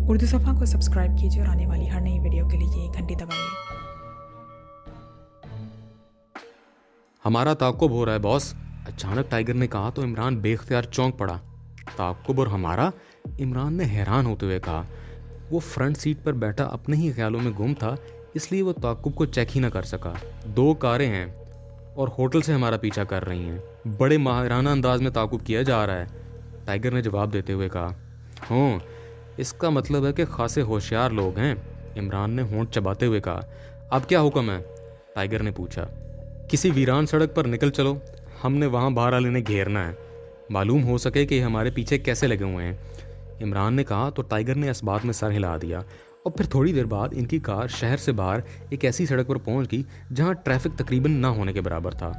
उर्दू सफ़ा को सब्सक्राइब कीजिए और आने वाली हर नई वीडियो के लिए घंटी दबाइए। हमारा ताक़ुब हो रहा है बॉस, अचानक टाइगर ने कहा तो इमरान बेख्तियार चौंक पड़ा। ताक़ुब और हमारा? इमरान ने हैरान होते हुए कहा। वो फ्रंट सीट पर बैठा अपने ही ख्यालों में गुम था, इसलिए वो ताक़ुब को चेक ही ना कर सका। 2 कारें हैं और होटल से हमारा पीछा कर रही हैं। बड़े माहिराना अंदाज में ताक़ुब किया जा रहा है, टाइगर ने जवाब देते हुए कहा। हाँ, इसका मतलब है कि खासे होशियार लोग हैं, इमरान ने होंठ चबाते हुए कहा। अब क्या हुक्म है? टाइगर ने पूछा। किसी वीरान सड़क पर निकल चलो, हमने वहाँ बाहर वाले ने घेरना है, मालूम हो सके कि हमारे पीछे कैसे लगे हुए हैं, इमरान ने कहा तो टाइगर ने इस बात में सर हिला दिया। और फिर थोड़ी देर बाद इनकी कार शहर से बाहर एक ऐसी सड़क पर पहुंच गई जहां ट्रैफिक तकरीबन ना होने के बराबर था।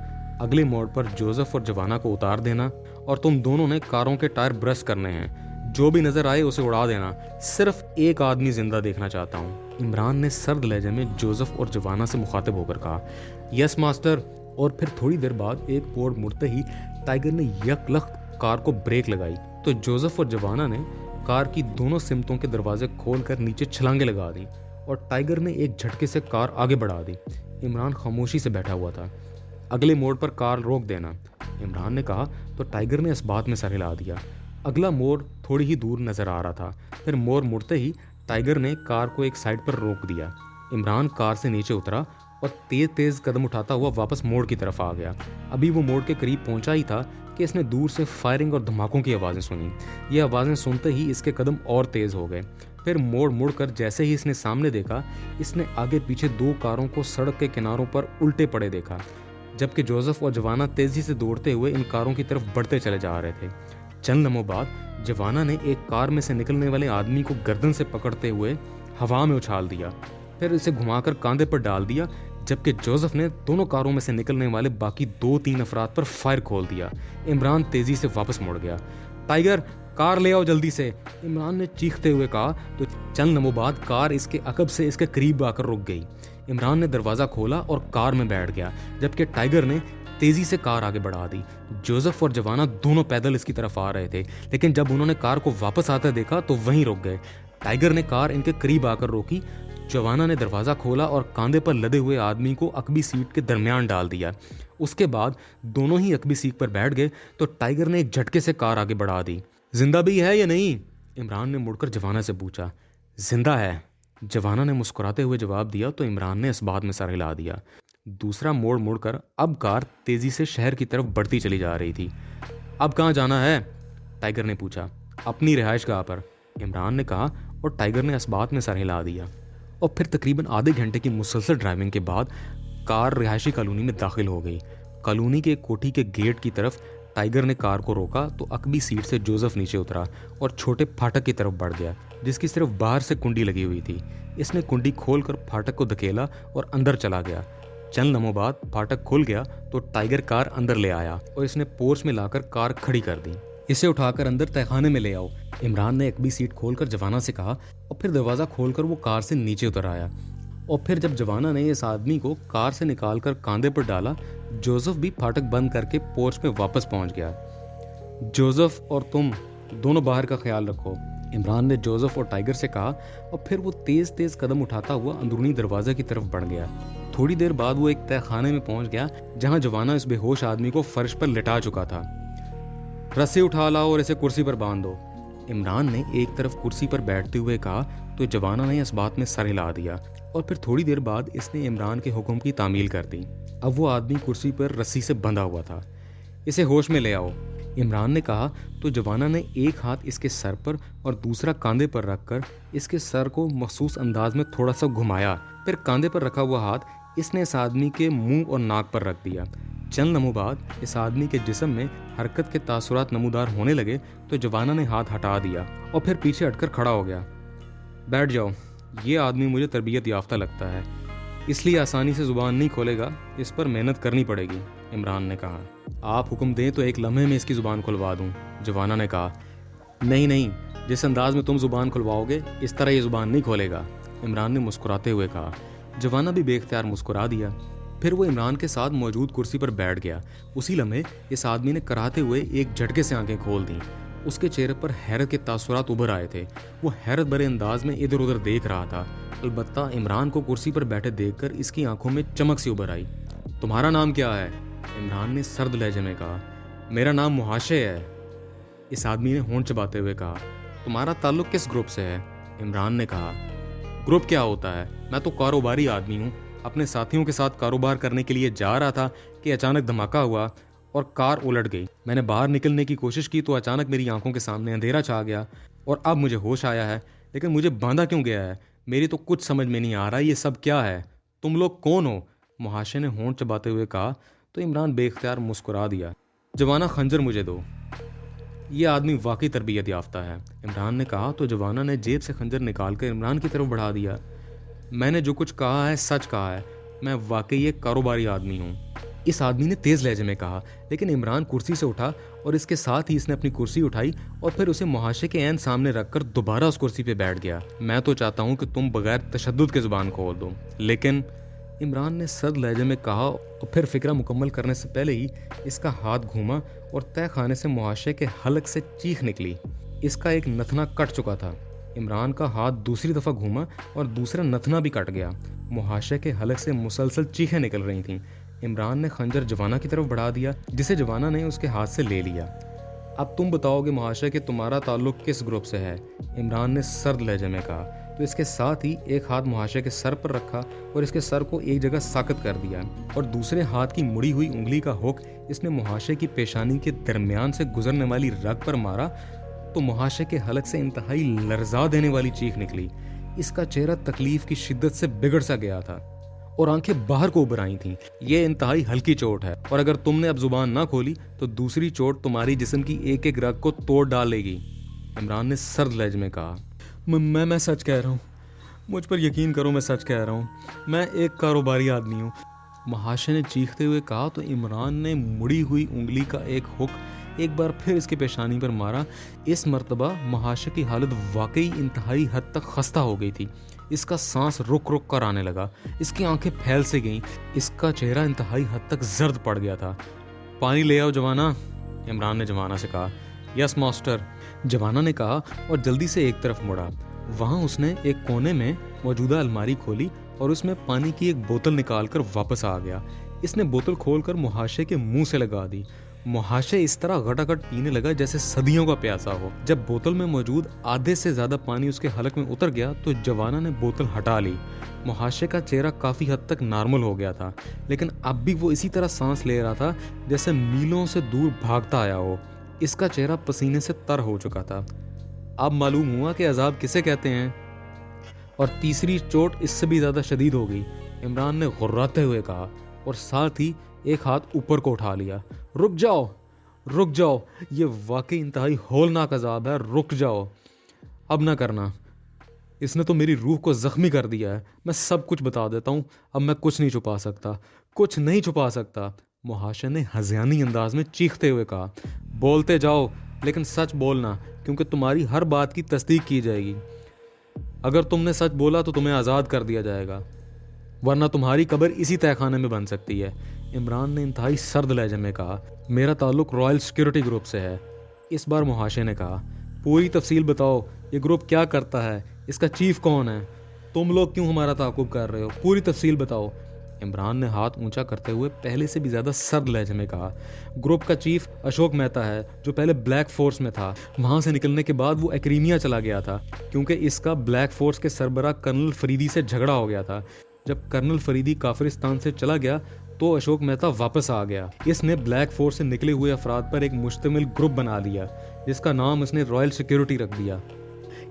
अगले मोड़ पर जोसेफ और जवाना को उतार देना और तुम दोनों ने कारों के टायर ब्रश करने हैं, जो भी नजर आए उसे उड़ा देना। सिर्फ एक आदमी जिंदा देखना चाहता हूँ, इमरान ने सर्द लहजे में जोसेफ और जवाना से मुखातिब होकर कहा। Yes master. और फिर थोड़ी देर बाद एक मोड़ मुड़ते ही टाइगर ने यकलख्त कार को ब्रेक लगाई तो जोसेफ और जवाना ने कार की दोनों सिमतों के दरवाजे खोलकर नीचे छलांगे लगा दी और टाइगर ने एक झटके से कार आगे बढ़ा दी। इमरान खामोशी से बैठा हुआ था। अगले मोड़ पर कार रोक देना, इमरान ने कहा तो टाइगर ने इस बात में सर हिला दिया। अगला मोड़ थोड़ी ही दूर नजर आ रहा था। फिर मोड़ मुड़ते ही टाइगर ने कार को एक साइड पर रोक दिया। इमरान कार से नीचे उतरा और तेज तेज कदम उठाता हुआ वापस मोड़ की तरफ आ गया। अभी वो मोड़ के करीब पहुंचा ही था कि इसने दूर से फायरिंग और धमाकों की आवाज़ें सुनी। ये आवाज़ें सुनते ही इसके कदम और तेज हो गए। फिर मोड़ मुड़कर जैसे ही इसने सामने देखा, इसने आगे पीछे 2 कारों को सड़क के किनारों पर उल्टे पड़े देखा, जबकि जोसेफ और जवाना तेजी से दौड़ते हुए इन कारों की तरफ बढ़ते चले जा रहे थे। चंद लम्हों बाद जवाना ने एक कार में से निकलने वाले आदमी को गर्दन से पकड़ते हुए हवा में उछाल दिया, फिर इसे घुमाकर कांधे पर डाल दिया, जबकि जोसेफ ने दोनों कारों में से निकलने वाले बाकी 2-3 अफराद पर फायर खोल दिया। इमरान तेजी से वापस मुड़ गया। टाइगर, कार ले आओ जल्दी से, इमरान ने चीखते हुए कहा तो चंद लम्हों बाद कार इसके अकब से इसके करीब आकर रुक गई। इमरान ने दरवाजा खोला और कार में बैठ गया, जबकि टाइगर ने तेजी से कार आगे बढ़ा दी। जोसेफ और जवाना दोनों पैदल इसकी तरफ आ रहे थे, लेकिन जब उन्होंने कार को वापस आते देखा तो वहीं रुक गए। टाइगर ने कार इनके करीब आकर रोकी। जवाना ने दरवाजा खोला और कांधे पर लदे हुए आदमी को अकबी सीट के दरमियान डाल दिया। उसके बाद दोनों ही अकबी सीट पर बैठ गए तो टाइगर ने एक झटके से कार आगे बढ़ा दी। जिंदा भी है या नहीं? इमरान ने मुड़कर जवाना से पूछा। जिंदा है, जवाना ने मुस्कुराते हुए जवाब दिया तो इमरान ने इस बात में सर हिला दिया। दूसरा मोड़ मुड़कर अब कार तेजी से शहर की तरफ बढ़ती चली जा रही थी। अब कहाँ जाना है? टाइगर ने पूछा। अपनी रिहाइशगाह पर, इमरान ने कहा और टाइगर ने इस बात में सर हिला दिया। और फिर तकरीबन आधे घंटे की मुसलसल ड्राइविंग के बाद कार रिहायशी कॉलोनी में दाखिल हो गई। कॉलोनी के कोठी के गेट की तरफ टाइगर ने कार को रोका तो अकबी सीट से जोसेफ नीचे उतरा और छोटे फाटक की तरफ बढ़ गया, जिसकी सिर्फ बाहर से कुंडी लगी हुई थी। इसने कुंडी खोलकर फाटक को धकेला और अंदर चला गया। चंद लम्हों बाद फाटक खुल गया तो टाइगर कार अंदर ले आया और इसने पोर्च में लाकर कार खड़ी कर दी। इसे उठाकर अंदर तहखाने में ले आओ, इमरान ने अकबी सीट खोलकर जवाना से कहा और फिर दरवाजा खोलकर वो कार से नीचे उतर आया। और फिर जब जवाना ने इस आदमी को कार से निकालकर कांधे पर डाला, जोसेफ भी फाटक बंद करके पोर्च में वापस पहुंच गया। जोसेफ और तुम दोनों बाहर का ख्याल रखो, इमरान ने जोसेफ और टाइगर से कहा और फिर वो तेज तेज कदम उठाता हुआ अंदरूनी दरवाजे की तरफ बढ़ गया। थोड़ी देर बाद वो एक तहखाने में पहुंच गया जहां जवाना इस बेहोश आदमी को फर्श पर लिटा चुका था। रस्सी उठा लाओ और इसे कुर्सी पर बांध दो, इमरान ने एक तरफ कुर्सी पर बैठते हुए कहा तो जवाना ने इस बात में सर हिला दिया। और फिर थोड़ी देर बाद इसने इमरान के हुक्म की तामील कर दी। अब वो आदमी कुर्सी पर रस्सी से बंधा हुआ था। इसे होश में ले आओ, इमरान ने कहा तो जवाना ने एक हाथ इसके सर पर और दूसरा कांधे पर रखकर इसके सर को मखसूस अंदाज में थोड़ा सा घुमाया। फिर कांधे पर रखा हुआ हाथ इसने इस आदमी के मुंह और नाक पर रख दिया। चंद लम्हों बाद इस आदमी के जिस्म में हरकत के तासुरात नमूदार होने लगे तो जवाना ने हाथ हटा दिया और फिर पीछे हटकर खड़ा हो गया। बैठ जाओ, ये आदमी मुझे तरबियत याफ्ता लगता है, इसलिए आसानी से जुबान नहीं खोलेगा, इस पर मेहनत करनी पड़ेगी, इमरान ने कहा। आप हुक्म दें तो एक लम्हे में इसकी जुबान खुलवा दूं, जवाना ने कहा। नहीं नहीं, जिस अंदाज में तुम जुबान खुलवाओगे इस तरह ये जुबान नहीं खोलेगा, इमरान ने मुस्कुराते हुए कहा। जवाना भी बेख्तियार मुस्कुरा दिया। फिर वो इमरान के साथ मौजूद कुर्सी पर बैठ गया। उसी लम्हे इस आदमी ने कराहते हुए एक झटके से आंखें खोल दी। उसके चेहरे पर हैरत के तासुरात उभर आए थे। वो हैरत भरे अंदाज में इधर उधर देख रहा था। अलबत्ता इमरान को कुर्सी पर बैठे देखकर इसकी आंखों में चमक सी उभर आई। तुम्हारा नाम क्या है? इमरान ने सर्द लहजे में कहा। मेरा नाम मुहाशे है, इस आदमी ने होंठ चबाते हुए कहा। तुम्हारा ताल्लुक किस ग्रुप से है? इमरान ने कहा। ग्रुप क्या होता है? मैं तो कारोबारी आदमी हूँ। अपने साथियों के साथ कारोबार करने के लिए जा रहा था कि अचानक धमाका हुआ और कार उलट गई। मैंने बाहर निकलने की कोशिश की तो अचानक मेरी आंखों के सामने अंधेरा छा गया और अब मुझे होश आया है, लेकिन मुझे बांधा क्यों गया है? मेरी तो कुछ समझ में नहीं आ रहा ये सब क्या है। तुम लोग कौन हो? मुहाशे ने होंठ चबाते हुए कहा तो इमरान बेख्तियार मुस्कुरा दिया। जवाना, खंजर मुझे दो। ये आदमी वाकई तरबियत याफ्ता है, इमरान ने कहा तो जवाना ने जेब से खंजर निकालकर इमरान की तरफ बढ़ा दिया। मैंने जो कुछ कहा है सच कहा है, मैं वाकई एक कारोबारी आदमी हूँ, इस आदमी ने तेज लहजे में कहा। लेकिन इमरान कुर्सी से उठा और इसके साथ ही इसने अपनी कुर्सी उठाई और फिर उसे मुहाशे के ऐन सामने रखकर दोबारा उस कुर्सी पे बैठ गया। मैं तो चाहता हूँ कि तुम बगैर तशद्दुद के जुबान खोल दो, लेकिन इमरान ने सर्द लहजे में कहा और फिर फिक्रा मुकम्मल करने से पहले ही इसका हाथ घूमा और तय खाने से मुहाशे के हलक से चीख निकली। इसका एक नथना कट चुका था। इमरान का हाथ दूसरी दफ़ा घूमा और दूसरा नथना भी कट गया। मुहाशे के हलक से मुसलसल चीखें निकल रही थीं। इमरान ने खंजर जवाना की तरफ बढ़ा दिया, जिसे जवाना ने उसके हाथ से ले लिया। अब तुम बताओगे मुहाशे कि तुम्हारा ताल्लुक किस ग्रुप से है? इमरान ने सर्द लहजे में कहा तो इसके साथ ही एक हाथ मुहाशे के सर पर रखा और इसके सर को एक जगह साकत कर दिया और दूसरे हाथ की मुड़ी हुई उंगली का हुक इसने मुहाशे की पेशानी के दरमियान से गुजरने वाली रग पर मारा तो मुहाशे के हलक से इंतहाई लर्जा देने वाली चीख निकली। इसका चेहरा तकलीफ की शिद्दत से बिगड़ सा गया था और आंखें बाहर को उभर आई थीं। ये इंतहाई हल्की चोट है और अगर तुमने अब जुबान ना खोली तो दूसरी चोट तुम्हारी जिस्म की एक एक रग को तोड़ डालेगी, इमरान ने सर्द लहजे में कहा। मैं सच कह रहा हूँ, मुझ पर यकीन करो, मैं सच कह रहा हूँ, मैं एक कारोबारी आदमी हूँ, मुहाशे ने चीखते हुए कहा तो इमरान ने मुड़ी हुई उंगली का एक हुक एक बार फिर इसकी पेशानी पर मारा। इस मर्तबा मुहाशे की हालत वाकई इंतहाई हद तक खस्ता हो गई थी। इसका सांस रुक रुक कर आने लगा, इसकी आंखें फैल से गईं, इसका चेहरा इंतहाई हद तक जर्द पड़ गया था। पानी ले आओ जवाना, इमरान ने जवाना से कहा। यस मास्टर, जवाना ने कहा और जल्दी से एक तरफ मुड़ा। वहां उसने एक कोने में मौजूदा अलमारी खोली और उसमें पानी की एक बोतल निकालकर वापस आ गया। इसने बोतल खोलकर मुहाशे के मुंह से लगा दी। मुहाशे इस तरह घटाघट पीने लगा जैसे सदियों का प्यासा हो। जब बोतल में मौजूद आधे से ज्यादा पानी उसके हलक में उतर गया तो जवाना ने बोतल हटा ली। मुहाशे का चेहरा काफी हद तक नॉर्मल हो गया था, लेकिन अब भी वो इसी तरह सांस ले रहा था जैसे मीलों से दूर भागता आया हो। इसका चेहरा पसीने से तर हो चुका था। अब मालूम हुआ कि अजाब किसे कहते हैं। और तीसरी चोट इससे भी ज्यादा शदीद हो गई, इमरान ने गुर्राते हुए कहा और साथ ही एक हाथ ऊपर को उठा लिया। रुक जाओ, रुक जाओ, ये वाकई इंतहाई होलनाक अजाब है, रुक जाओ, अब ना करना, इसने तो मेरी रूह को जख्मी कर दिया है। मैं सब कुछ बता देता हूँ, अब मैं कुछ नहीं छुपा सकता, कुछ नहीं छुपा सकता, मुहाशे ने हज़ियानी अंदाज में चीखते हुए कहा। बोलते जाओ लेकिन सच बोलना, क्योंकि तुम्हारी हर बात की तस्दीक की जाएगी। अगर तुमने सच बोला तो तुम्हें आज़ाद कर दिया जाएगा, वरना तुम्हारी कब्र इसी तहखाने में बन सकती है, इमरान ने इंतहाई सर्द लहजे में कहा। मेरा ताल्लुक रॉयल सिक्योरिटी ग्रुप से है, इस बार मुहाशे ने कहा। पूरी तफसील बताओ, ये ग्रुप क्या करता है, इसका चीफ कौन है, तुम लोग क्यों हमारा ताक़ुब कर रहे हो, पूरी तफसील बताओ, इमरान ने हाथ ऊंचा करते हुए पहले से भी ज़्यादा सर्द लहजे में कहा। ग्रुप का चीफ अशोक मेहता है, जो पहले ब्लैक फोर्स में था। वहाँ से निकलने के बाद वो एक्रीमिया चला गया था, क्योंकि इसका ब्लैक फोर्स के सरबराह कर्नल फरीदी से झगड़ा हो गया था। जब कर्नल फरीदी काफिरिस्तान से चला गया तो अशोक मेहता वापस आ गया। इसने ब्लैक फोर्स से निकले हुए अफराद पर एक मुश्तमिल ग्रुप बना लिया, जिसका नाम उसने रॉयल सिक्योरिटी रख दिया।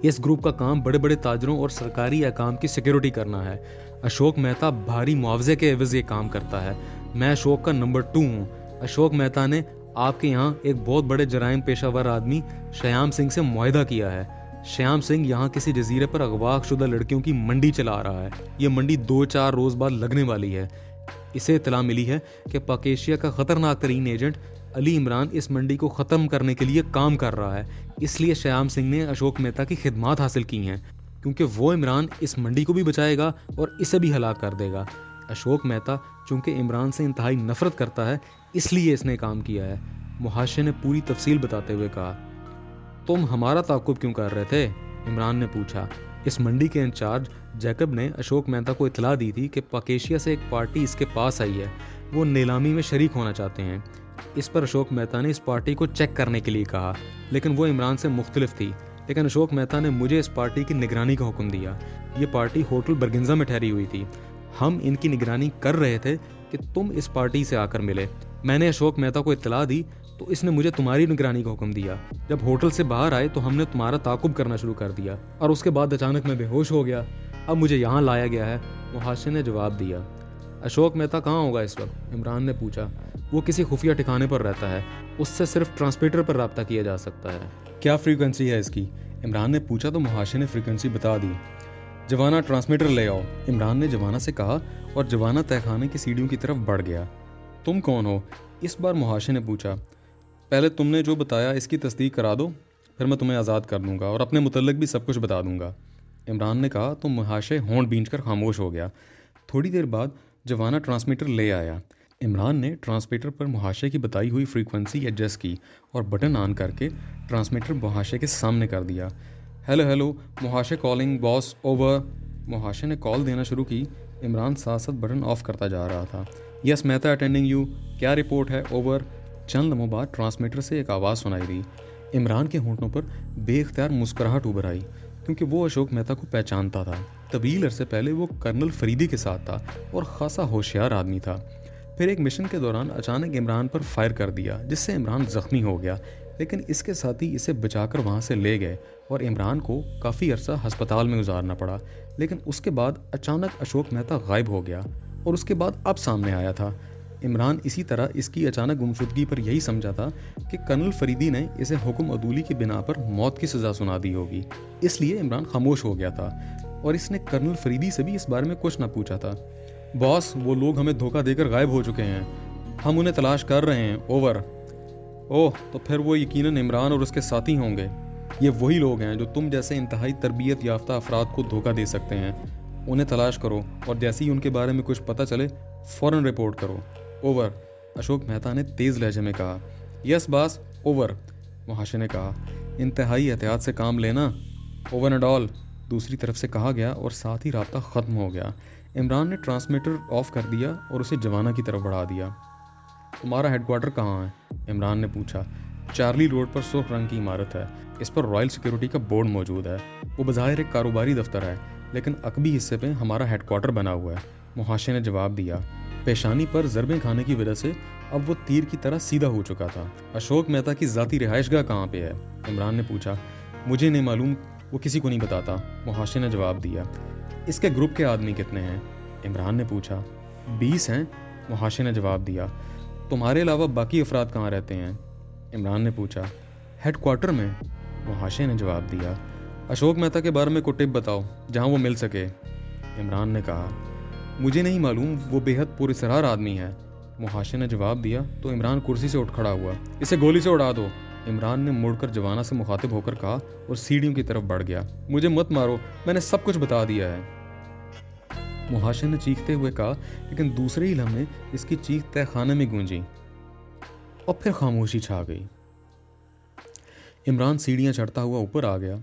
इस ग्रुप का काम बड़े बड़े ताजरों और सरकारी अहकाम की सिक्योरिटी करना है। अशोक मेहता भारी मुआवजे के एवज ये काम करता है। मैं अशोक का नंबर 2 हूँ। अशोक मेहता ने आपके यहाँ एक बहुत बड़े जराइम पेशावर आदमी श्याम सिंह से मुआहदा किया है। श्याम सिंह यहाँ किसी जजीरे पर अगवाशुदा लड़कियों की मंडी चला रहा है। ये मंडी 2-4 रोज बाद लगने वाली है। इसे इत्तला मिली है कि पाक एशिया का खतरनाक तरीन एजेंट अली इमरान इस मंडी को ख़त्म करने के लिए काम कर रहा है। इसलिए श्याम सिंह ने अशोक मेहता की खिदमात हासिल की हैं, क्योंकि वो इमरान इस मंडी को भी बचाएगा और इसे भी हलाक कर देगा। अशोक मेहता चूंकि इमरान से इंतहाई नफरत करता है, इसलिए इसने काम किया है, मुहाशे ने पूरी तफसील बताते हुए कहा। तुम हमारा ताक़ुब क्यों कर रहे थे? इमरान ने पूछा। इस मंडी के इंचार्ज जैकब ने अशोक मेहता को इतला दी थी कि पकेशिया से एक पार्टी इसके पास आई है, वो नीलामी में शरीक होना चाहते हैं। इस पर अशोक मेहता ने इस पार्टी को चेक करने के लिए कहा, लेकिन वो इमरान से मुख्तलिफ थी। लेकिन अशोक मेहता ने मुझे इस पार्टी की निगरानी का हुक्म दिया। ये पार्टी होटल बरगिंजा में ठहरी हुई थी। हम इनकी निगरानी कर रहे थे कि तुम इस पार्टी से आकर मिले। मैंने अशोक मेहता को इत्तला दी तो इसने मुझे तुम्हारी निगरानी का हुक्म दिया। जब होटल से बाहर आए तो हमने तुम्हारा ताकुब करना शुरू कर दिया और उसके बाद अचानक मैं बेहोश हो गया। अब मुझे यहाँ लाया गया है, मुहाशिर ने जवाब दिया। अशोक मेहता कहाँ होगा इस वक्त? इमरान ने पूछा। वो किसी खुफिया ठिकाने पर रहता है, उससे सिर्फ ट्रांसमीटर पर रब्ता किया जा सकता है। क्या फ्रीक्वेंसी है इसकी? इमरान ने पूछा तो मुहाशिर ने फ्रीक्वेंसी बता दी। जवाना ट्रांसमीटर ले आओ, इमरान ने जवाना से कहा और जवाना तहखाने की सीढ़ियों की तरफ बढ़ गया। तुम कौन हो? इस बार मुहाशिर ने पूछा। पहले तुमने जो बताया इसकी तस्दीक करा दो, फिर मैं तुम्हें आज़ाद कर दूंगा और अपने मुतल्लिक भी सब कुछ बता दूंगा, इमरान ने कहा तो मुहाशिर होंठ भींचकर खामोश हो गया। थोड़ी देर बाद जवाना ट्रांसमीटर ले आया। इमरान ने ट्रांसमीटर पर मुहाशिर की बताई हुई फ्रीक्वेंसी एडजस्ट की और बटन ऑन करके ट्रांसमीटर मुहाशिर के सामने कर दिया। Hello hello, Muhashir calling boss, over. Muhashir ने कॉल देना शुरू की। इमरान साथ साथ बटन ऑफ करता जा रहा था। यस मेहता अटेंडिंग यू, क्या रिपोर्ट है, ओवर। चंद लम्हों बाद ट्रांसमीटर से एक आवाज़ सुनाई दी। इमरान के होंठों पर बेख्तियार मुस्कुराहट उभर आई, क्योंकि वो अशोक मेहता को पहचानता था। तवील अरसे पहले वो कर्नल फरीदी के साथ था और ख़ासा होशियार आदमी था। फिर एक मिशन के दौरान अचानक इमरान पर फायर कर दिया, जिससे इमरान ज़ख्मी हो गया, लेकिन इसके साथी इसे बचाकर वहाँ से ले गए और इमरान को काफ़ी अरसा हस्पताल में गुजारना पड़ा। लेकिन उसके बाद अचानक अशोक मेहता गायब हो गया और उसके बाद अब सामने आया था। इमरान इसी तरह इसकी अचानक गुमशुदगी पर यही समझा था कि कर्नल फरीदी ने इसे हुक्म अदूली की बिना पर मौत की सज़ा सुना दी होगी, इसलिए इमरान खामोश हो गया था और इसने कर्नल फरीदी से भी इस बारे में कुछ ना पूछा था। बॉस, वो लोग हमें धोखा देकर गायब हो चुके हैं, हम उन्हें तलाश कर रहे हैं, ओवर। ओह, तो फिर वो यकीनन इमरान और उसके साथी होंगे। ये वही लोग हैं जो तुम जैसे इंतहाई तरबियत याफ्ता अफराद को धोखा दे सकते हैं। उन्हें तलाश करो और जैसे ही उनके बारे में कुछ पता चले फ़ौरन रिपोर्ट करो, ओवर। अशोक मेहता ने तेज़ लहजे में कहा। यस बॉस, ओवर, मुहाशिर ने कहा। इंतहाई एहतियात से काम लेना, ओवर एंड ऑल, दूसरी तरफ से कहा गया और साथ ही राब्ता ख़त्म हो गया। इमरान ने ट्रांसमीटर ऑफ कर दिया और उसे जवाना की तरफ बढ़ा दिया। तुम्हारा हेडक्वार्टर कहाँ है? इमरान ने पूछा। चार्ली रोड पर सुर्ख रंग की इमारत है, इस पर रॉयल सिक्योरिटी का बोर्ड मौजूद है। वो बज़ाहिर एक कारोबारी दफ्तर है, लेकिन अकबी हिस्से पे हमारा हेडक्वार्टर बना हुआ है, मुहाशिर ने जवाब दिया। पेशानी पर ज़रबें खाने की वजह से अब वो तीर की तरह सीधा हो चुका था। अशोक मेहता की ज़ाती रिहाइशगाह कहाँ पे है? इमरान ने पूछा। मुझे नहीं मालूम, वो किसी को नहीं बताता, मुहाशिर ने जवाब दिया। इसके ग्रुप के आदमी कितने हैं? इमरान ने पूछा। 20 हैं, मुहाशिर ने जवाब दिया। तुम्हारे अलावा बाकी अफराद कहाँ रहते हैं? इमरान ने पूछा। हेडक्वार्टर में, मुहाशिर ने जवाब दिया। अशोक मेहता के बारे में कोई टिप बताओ जहाँ वो मिल सके, इमरान ने कहा। मुझे नहीं मालूम, वो बेहद पुरअसरार आदमी है, मुहाशिर ने जवाब दिया तो इमरान कुर्सी से उठ खड़ा हुआ। इसे गोली से उड़ा दो, इमरान ने मुड़कर जवाना से मुखातिब होकर कहा और सीढ़ियों की तरफ बढ़ गया। मुझे मत मारो, मैंने सब कुछ बता दिया है, मुहाशिर ने चीखते हुए कहा, लेकिन दूसरे ही लम्हे इसकी चीख तहखाने में गूंजी और फिर खामोशी छा गई। इमरान सीढ़ियां चढ़ता हुआ ऊपर आ गया।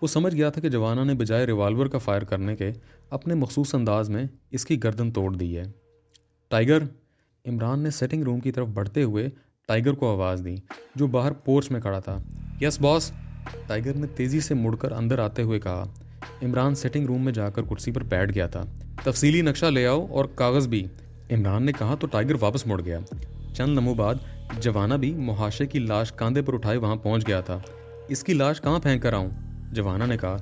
वो समझ गया था कि जवाना ने बजाय रिवाल्वर का फायर करने के अपने मखसूस अंदाज में इसकी गर्दन तोड़ दी है। टाइगर, इमरान ने सेटिंग रूम की तरफ बढ़ते हुए टाइगर को आवाज़ दी, जो बाहर पोर्च में खड़ा था। यस बॉस, टाइगर ने तेज़ी से मुड़कर अंदर आते हुए कहा। इमरान सेटिंग रूम में जाकर कुर्सी पर बैठ गया था। तफसीली नक्शा ले आओ और कागज़ भी, इमरान ने कहा तो टाइगर वापस मुड़ गया। चंद लम्हों बाद जवाना भी मुहाशिर की लाश कांधे पर उठाए वहाँ पहुँच गया था। इसकी लाश कहाँ फेंक कर आऊँ? जवाना ने कहा।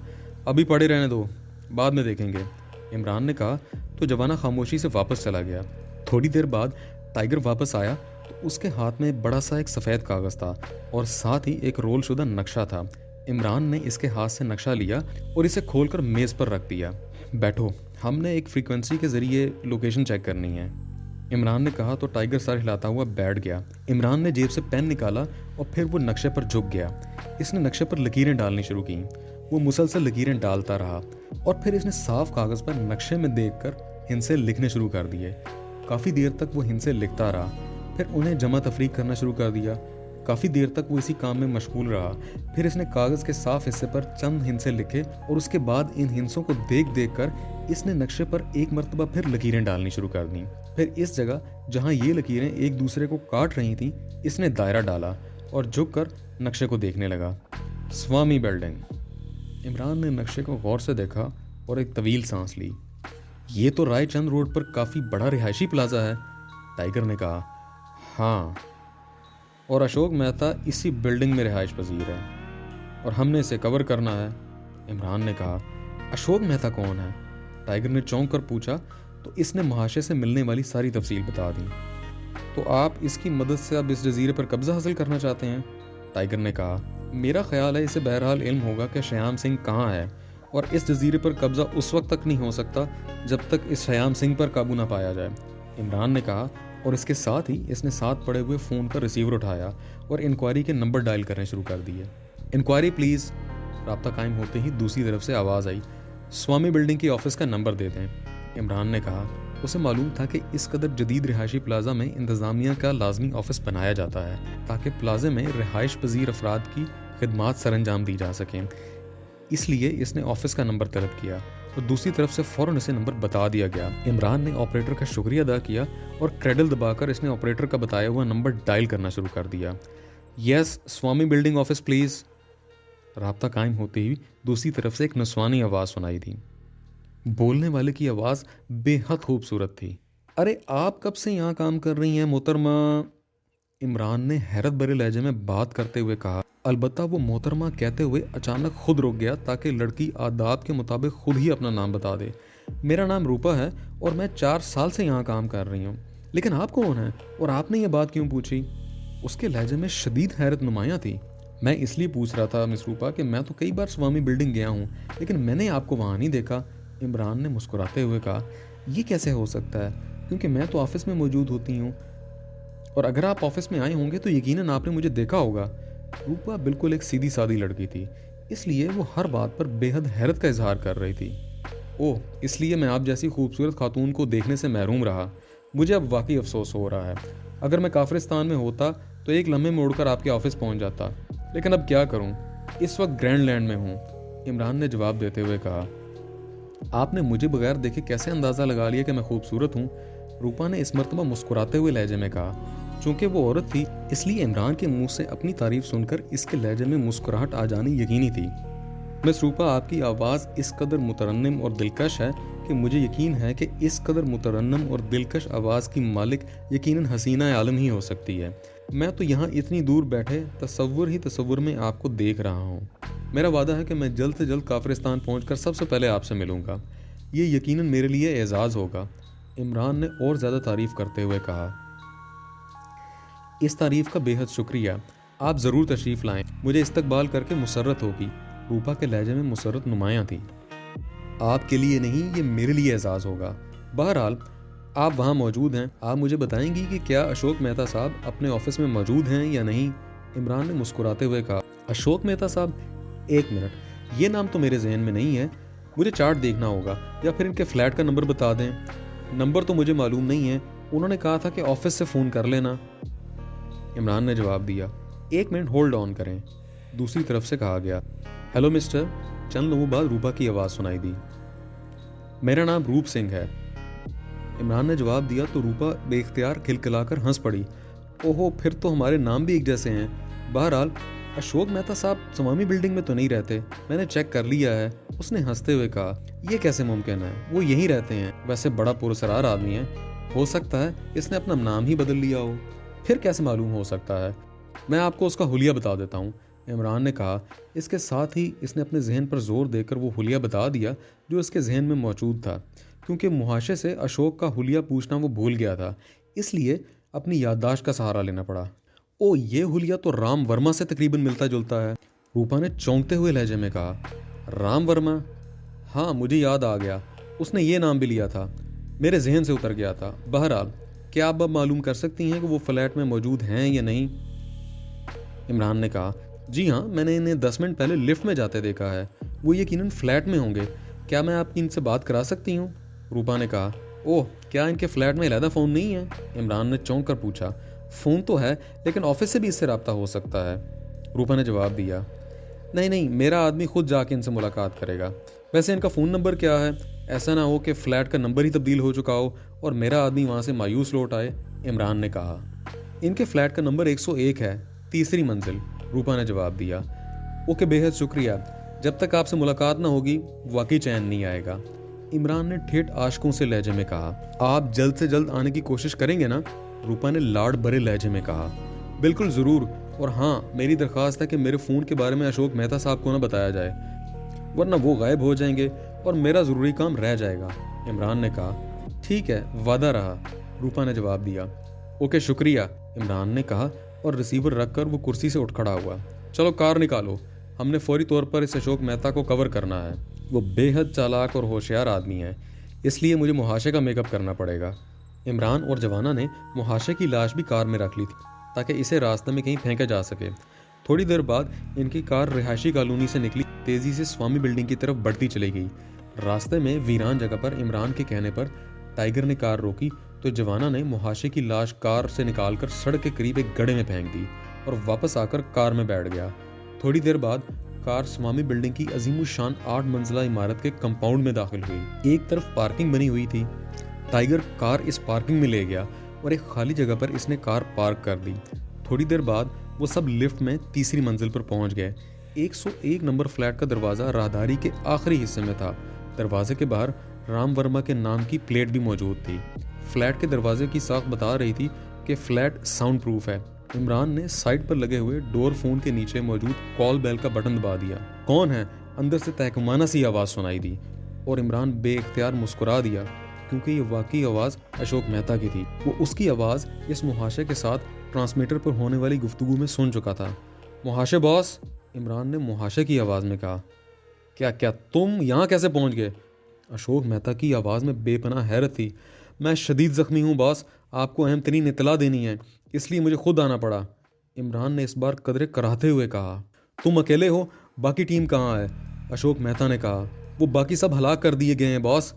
अभी पड़े रहने दो, बाद में देखेंगे, इमरान ने कहा तो जवाना खामोशी से वापस चला गया। थोड़ी देर बाद टाइगर वापस आया तो उसके हाथ में बड़ा सा एक सफ़ेद कागज़ था और साथ ही एक रोल शुदा नक्शा था। इमरान ने इसके हाथ से नक्शा लिया और इसे खोलकर मेज़ पर रख दिया। बैठो, हमने एक फ्रीक्वेंसी के ज़रिए लोकेशन चेक करनी है, इमरान ने कहा तो टाइगर सर हिलाता हुआ बैठ गया। इमरान ने जेब से पेन निकाला और फिर वो नक्शे पर झुक गया। इसने नक्शे पर लकीरें डालनी शुरू की। वो मुसलसल लकीरें डालता रहा और फिर इसने साफ कागज़ पर नक्शे में देखकर हिंसे लिखने शुरू कर दिए। काफ़ी देर तक वो हिंसे लिखता रहा, फिर उन्हें जमा तफरीक करना शुरू कर दिया। काफ़ी देर तक वो इसी काम में मशगूल रहा। फिर इसने कागज़ के साफ हिस्से पर चंद हिंसे लिखे और उसके बाद इन हिंसों को देख देख कर इसने नक्शे पर एक मरतबा फिर लकीरें डालनी शुरू कर दी। फिर इस जगह जहाँ ये लकीरें एक दूसरे को काट रही थीं, इसने दायरा डाला और झुक कर नक्शे को देखने लगा। स्वामी बिल्डिंग। इमरान ने नक्शे को गौर से देखा और एक तवील सांस ली। ये तो रायचंद रोड पर काफ़ी बड़ा रिहायशी प्लाजा है, टाइगर ने कहा। हाँ, और अशोक मेहता इसी बिल्डिंग में रिहाइश पजीर है और हमने इसे कवर करना है, इमरान ने कहा। अशोक मेहता कौन है? टाइगर ने चौंक कर पूछा तो इसने महाशय से मिलने वाली सारी तफसील बता दी। तो आप इसकी मदद से अब इस जजीरे पर कब्जा हासिल करना चाहते हैं? टाइगर ने कहा। मेरा ख्याल है इसे बहरहाल इल्म होगा कि श्याम सिंह कहाँ है और इस जजीरे पर कब्जा उस वक्त तक नहीं हो सकता जब तक इस श्याम सिंह पर काबू ना पाया जाए, इमरान ने कहा। और इसके साथ ही इसने साथ पड़े हुए फ़ोन का रिसीवर उठाया और इंक्वायरी के नंबर डायल करने शुरू कर दिए। Inquiry please. राब्ता कायम होते ही दूसरी तरफ से आवाज़ आई, स्वामी बिल्डिंग की ऑफिस का नंबर दे दें, इमरान ने कहा। उसे मालूम था कि इस कदर जदीद रिहायशी प्लाजा में इंतज़ामिया का लाजमी ऑफिस बनाया जाता है ताकि प्लाजे में रिहाइश पजीर अफराद की खिदमात सरंजाम दी जा सकें। इसलिए इसने ऑफिस का नंबर तलब किया और दूसरी तरफ से फ़ौरन इसे नंबर बता दिया गया। इमरान ने ऑपरेटर का शुक्रिया अदा किया और क्रेडल दबाकर इसने ऑपरेटर का बताया हुआ नंबर डायल करना शुरू कर दिया। Yes, Swami building office please. राब्ता कायम होते ही दूसरी तरफ से एक नस्वानी आवाज़ सुनाई दी। बोलने वाले की आवाज़ बेहद खूबसूरत थी। अरे आप कब से यहाँ काम कर रही हैं मोहतरमा? इमरान ने हैरत भरे लहजे में बात करते हुए कहा। अलबत्ता वो मोहतरमा कहते हुए अचानक खुद रुक गया ताकि लड़की आदाब के मुताबिक खुद ही अपना नाम बता दे। मेरा नाम रूपा है और मैं 4 साल से यहाँ काम कर रही हूँ। लेकिन आप कौन हैं और आपने ये बात क्यों पूछी? उसके लहजे में शदीद हैरत नुमाया थी। मैं इसलिए पूछ रहा था मिस रूपा कि मैं तो कई बार स्वामी बिल्डिंग गया हूँ लेकिन मैंने आपको वहाँ नहीं देखा, इमरान ने मुस्कुराते हुए कहा। ये कैसे हो सकता है, क्योंकि मैं तो ऑफिस में मौजूद होती हूँ और अगर आप ऑफिस में आए होंगे तो यकीनन आपने मुझे देखा होगा। रूपा बिल्कुल एक सीधी सादी लड़की थी, इसलिए वो हर बात पर बेहद हैरत का इजहार कर रही थी। ओह, इसलिए मैं आप जैसी खूबसूरत खातून को देखने से महरूम रहा। मुझे अब वाकई अफसोस हो रहा है। अगर मैं काफिरिस्तान में होता तो एक लम्हे में उड़कर आपके ऑफिस पहुंच जाता, लेकिन अब क्या करूं, इस वक्त ग्रैंडलैंड में हूं, इमरान ने जवाब देते हुए कहा। आपने मुझे बगैर देखे कैसे अंदाज़ा लगा लिया कि मैं खूबसूरत हूँ? रूपा ने इस मरतबा मुस्कुराते हुए लहजे में कहा। चूंकि वो औरत थी इसलिए इमरान के मुंह से अपनी तारीफ सुनकर इसके लहजे में मुस्कुराहट आ जानी यकीनी थी। मिस रूपा, आपकी आवाज़ इस कदर मुतरन्निम और दिलकश है कि मुझे यकीन है कि इस कदर मुतरन्निम और दिलकश आवाज़ की मालिक यकीनन हसीना आलम ही हो सकती है। मैं तो यहाँ इतनी दूर बैठे तसव्वुर में आपको देख रहा हूँ। मेरा वादा है कि मैं जल्द से जल्द काफिरिस्तान पहुँचकर सबसे पहले आपसे मिलूँगा। ये यकीनन मेरे लिए एजाज़ होगा, इमरान ने और ज़्यादा तारीफ़ करते हुए कहा। इस तारीफ़ का बेहद शुक्रिया। आप ज़रूर तशरीफ़ लाएं, मुझे इस्तकबाल करके मुसर्रत होगी। रूपा के लहजे में मुसर्रत नुमायाँ थी। आपके लिए नहीं, ये मेरे लिए एजाज़ होगा। बहरहाल आप वहाँ मौजूद हैं, आप मुझे बताएंगी कि क्या अशोक मेहता साहब अपने ऑफिस में मौजूद हैं या नहीं? इमरान ने मुस्कुराते हुए कहा। अशोक मेहता साहब? एक मिनट, ये नाम तो मेरे जहन में नहीं है। मुझे चार्ट देखना होगा या फिर इनके फ्लैट का नंबर बता दें। नंबर तो मुझे मालूम नहीं है, उन्होंने कहा था कि ऑफिस से फ़ोन कर लेना, इमरान ने जवाब दिया। 1 मिनट होल्ड ऑन करें, दूसरी तरफ से कहा गया। Hello mister. चंद लोगों बाद रूपा की आवाज़ सुनाई दी। मेरा नाम रूप सिंह है, इमरान ने जवाब दिया तो रूपा बेख्तियार खिलखिलाकर हंस पड़ी। ओहो, फिर तो हमारे नाम भी एक जैसे हैं। बहरहाल अशोक मेहता साहब स्वामी बिल्डिंग में तो नहीं रहते, मैंने चेक कर लिया है, उसने हंसते हुए कहा। यह कैसे मुमकिन है, वो यहीं रहते हैं। वैसे बड़ा पुरस्कार आदमी है, हो सकता है इसने अपना नाम ही बदल लिया हो। फिर कैसे मालूम हो सकता है? मैं आपको उसका हुलिया बता देता हूँ, इमरान ने कहा। इसके साथ ही इसने अपने जहन पर जोर देकर वो हुलिया बता दिया जो इसके जहन में मौजूद था, क्योंकि मुहाशे से अशोक का हुलिया पूछना वो भूल गया था, इसलिए अपनी याददाश्त का सहारा लेना पड़ा। ओ, ये हुलिया तो राम वर्मा से तकरीबन मिलता जुलता है, रूपा ने चौंकते हुए लहजे में कहा। राम वर्मा? हाँ, मुझे याद आ गया, उसने ये नाम भी लिया था, मेरे जहन से उतर गया था। बहरहाल क्या आप अब मालूम कर सकती हैं कि वो फ्लैट में मौजूद हैं या नहीं? इमरान ने कहा। जी हाँ, मैंने इन्हें 10 मिनट पहले लिफ्ट में जाते देखा है, वो यकीनन फ्लैट में होंगे। क्या मैं आपकी इनसे बात करा सकती हूँ? रूपा ने कहा। ओह, क्या इनके फ्लैट में अलहदा फ़ोन नहीं है? इमरान ने चौंक कर पूछा। फ़ोन तो है, लेकिन ऑफिस से भी इससे रब्ता हो सकता है। रूपा ने जवाब दिया, नहीं, मेरा आदमी खुद जाके इनसे मुलाकात करेगा। वैसे इनका फ़ोन नंबर क्या है? ऐसा ना हो कि फ़्लैट का नंबर ही तब्दील हो चुका हो और मेरा आदमी वहाँ से मायूस लौट आए। इमरान ने कहा, इनके फ्लैट का नंबर 101 है, तीसरी मंजिल। रूपा ने जवाब दिया, ओके, बेहद शुक्रिया। जब तक आपसे मुलाकात ना होगी वाकई चैन नहीं आएगा। इमरान ने ठेठ आशकों से लहजे में कहा, आप जल्द से जल्द आने की कोशिश करेंगे ना? रूपा ने लाड़ भरे लहजे में कहा, बिल्कुल ज़रूर। और हाँ, मेरी दरख्वास्त है कि मेरे फ़ोन के बारे में अशोक मेहता साहब को ना बताया जाए, वरना वो गायब हो जाएंगे और मेरा ज़रूरी काम रह जाएगा। इमरान ने कहा, ठीक है, वादा रहा। रूपा ने जवाब दिया, ओके, शुक्रिया। इमरान ने कहा और रिसीवर रखकर वो कुर्सी से उठ खड़ा हुआ। चलो कार निकालो, हमने फौरी तौर पर इस अशोक मेहता को कवर करना है। वो बेहद चालाक और होशियार आदमी है, इसलिए मुझे मुहाशे का मेकअप करना पड़ेगा। इमरान और जवाना ने मुहाशे की लाश भी कार में रख ली थी ताकि इसे रास्ते में कहीं फेंका जा सके। थोड़ी देर बाद इनकी कार रिहायशी कॉलोनी से निकली, तेजी से स्वामी बिल्डिंग की तरफ बढ़ती चली गई। रास्ते में वीरान जगह पर इमरान के कहने पर टाइगर ने कार रोकी तो जवाना ने मुहाशे की लाश कार से निकालकर सड़क के करीब एक गड्ढे में फेंक दी और वापस आकर कार में बैठ गया। थोड़ी देर बाद कार स्वामी बिल्डिंग की अजीमुशान 8 मंजिला इमारत के कंपाउंड में दाखिल हुई। एक तरफ पार्किंग बनी हुई थी। टाइगर कार इस पार्किंग में ले गया और एक खाली जगह पर इसने कार पार्क कर दी। थोड़ी देर बाद वो सब लिफ्ट में तीसरी मंजिल पर पहुंच गए। 101 नंबर फ्लैट का दरवाज़ा राहदारी के आखिरी हिस्से में था। दरवाजे के बाहर राम वर्मा के नाम की प्लेट भी मौजूद थी। फ्लैट के दरवाजे की साख बता रही थी कि फ्लैट साउंड प्रूफ है। इमरान ने साइड पर लगे हुए डोर फोन के नीचे मौजूद कॉल बेल का बटन दबा दिया। कौन है? अंदर से तहकुमाना सी आवाज़ सुनाई दी और इमरान बेइख्तियार मुस्कुरा दिया क्योंकि ये वाकई आवाज़ अशोक मेहता की थी। वो उसकी आवाज़ इस मुहाशे के साथ ट्रांसमीटर पर होने वाली गुफ्तगू में सुन चुका था। मुहाशे बॉस, इमरान ने मुहाशे की आवाज़ में कहा। क्या तुम यहाँ कैसे पहुँच गए? अशोक मेहता की आवाज़ में बेपनाह हैरत थी। मैं शदीद ज़ख्मी हूँ बॉस, आपको अहम तरीन इत्तला देनी है, इसलिए मुझे खुद आना पड़ा। इमरान ने इस बार कदरे कराहते हुए कहा। तुम अकेले हो, बाकी टीम कहाँ है? अशोक मेहता ने कहा। वो बाकी सब हलाक कर दिए गए हैं बॉस।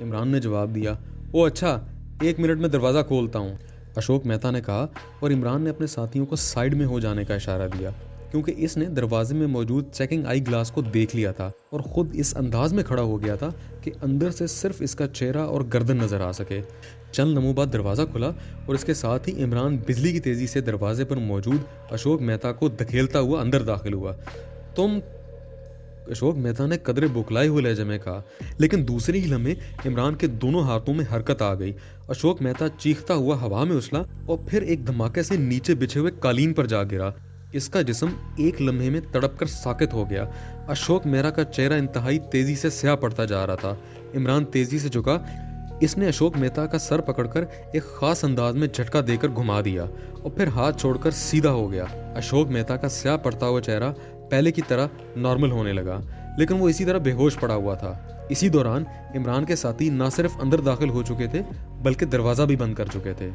इमरान ने जवाब दिया। ओ अच्छा, 1 मिनट में दरवाज़ा खोलता हूँ, अशोक मेहता ने कहा और इमरान ने अपने साथियों को साइड में हो जाने का इशारा दिया क्योंकि इसने दरवाजे में मौजूद चेकिंग आई ग्लास को देख लिया था और ख़ुद इस अंदाज में खड़ा हो गया था कि अंदर से सिर्फ इसका चेहरा और गर्दन नज़र आ सके। चंद लम्हों बाद दरवाज़ा खुला और इसके साथ ही इमरान बिजली की तेज़ी से दरवाजे पर मौजूद अशोक मेहता को धकेलता हुआ अंदर दाखिल हुआ। तुम, अशोक मेहता ने कदरे बुखलाए हुए लहजे में कहा, लेकिन दूसरे ही लम्हे इमरान के दोनों हाथों में हरकत आ गई। अशोक मेहता चीखता हुआ हवा में उछला और फिर एक धमाके से नीचे बिछे हुए कालीन पर जा गिरा। इसका जिस्म एक लम्हे में तड़प कर साकित हो गया। अशोक मेहता का चेहरा इंतहाई तेजी से स्याह पड़ता जा रहा था। इमरान तेजी से झुका। इसने अशोक मेहता का सर पकड़कर एक खास अंदाज में झटका देकर घुमा दिया और फिर हाथ छोड़कर सीधा हो गया। अशोक मेहता का स्याह पड़ता हुआ चेहरा पहले की तरह नॉर्मल होने लगा, लेकिन वो इसी तरह बेहोश पड़ा हुआ था। इसी दौरान इमरान के साथी न सिर्फ अंदर दाखिल हो चुके थे बल्कि दरवाजा भी बंद कर चुके थे।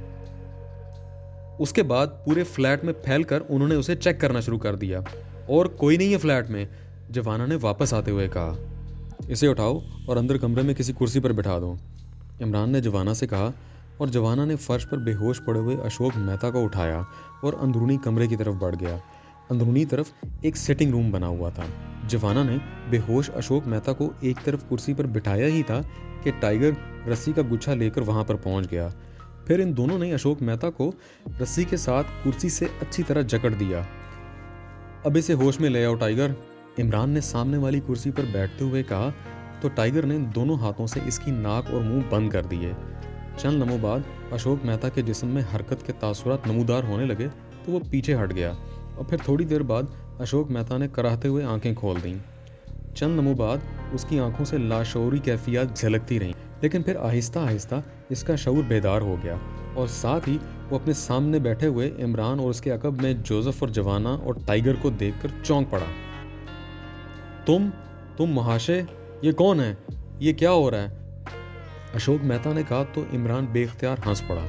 उसके बाद पूरे फ्लैट में फैलकर उन्होंने उसे चेक करना शुरू कर दिया। और कोई नहीं है फ्लैट में, जवाना ने वापस आते हुए कहा। इसे उठाओ और अंदर कमरे में किसी कुर्सी पर बिठा दो, इमरान ने जवाना से कहा और जवाना ने फर्श पर बेहोश पड़े हुए अशोक मेहता को उठाया और अंदरूनी कमरे की तरफ बढ़ गया। अंदरूनी तरफ एक सिटिंग रूम बना हुआ था। जवाना ने बेहोश अशोक मेहता को एक तरफ कुर्सी पर बिठाया ही था कि टाइगर रस्सी का गुच्छा लेकर वहां पर पहुंच गया। फिर इन दोनों ने अशोक मेहता को रस्सी के साथ कुर्सी से अच्छी तरह जकड़ दिया। अब इसे होश में ले आओ टाइगर, इमरान ने सामने वाली कुर्सी पर बैठते हुए कहा तो टाइगर ने दोनों हाथों से इसकी नाक और मुंह बंद कर दिए। चंद लम्हों बाद अशोक मेहता के जिस्म में हरकत के तासुरात नमूदार होने लगे तो वो पीछे हट गया और फिर थोड़ी देर बाद अशोक मेहता ने कराहते हुए आंखें खोल दीं। चंद लम्हों बाद उसकी आंखों से लाशऊरी कैफियत झलकती रहीं, लेकिन फिर आहिस्ता आहिस्ता इसका शऊर बेदार हो गया और साथ ही वो अपने सामने बैठे हुए इमरान और उसके अकब में जोसेफ और जवाना और टाइगर को देखकर चौंक पड़ा। तुम महाशय, ये कौन है? ये क्या हो रहा है? अशोक मेहता ने कहा तो इमरान बेख्तियार हंस पड़ा।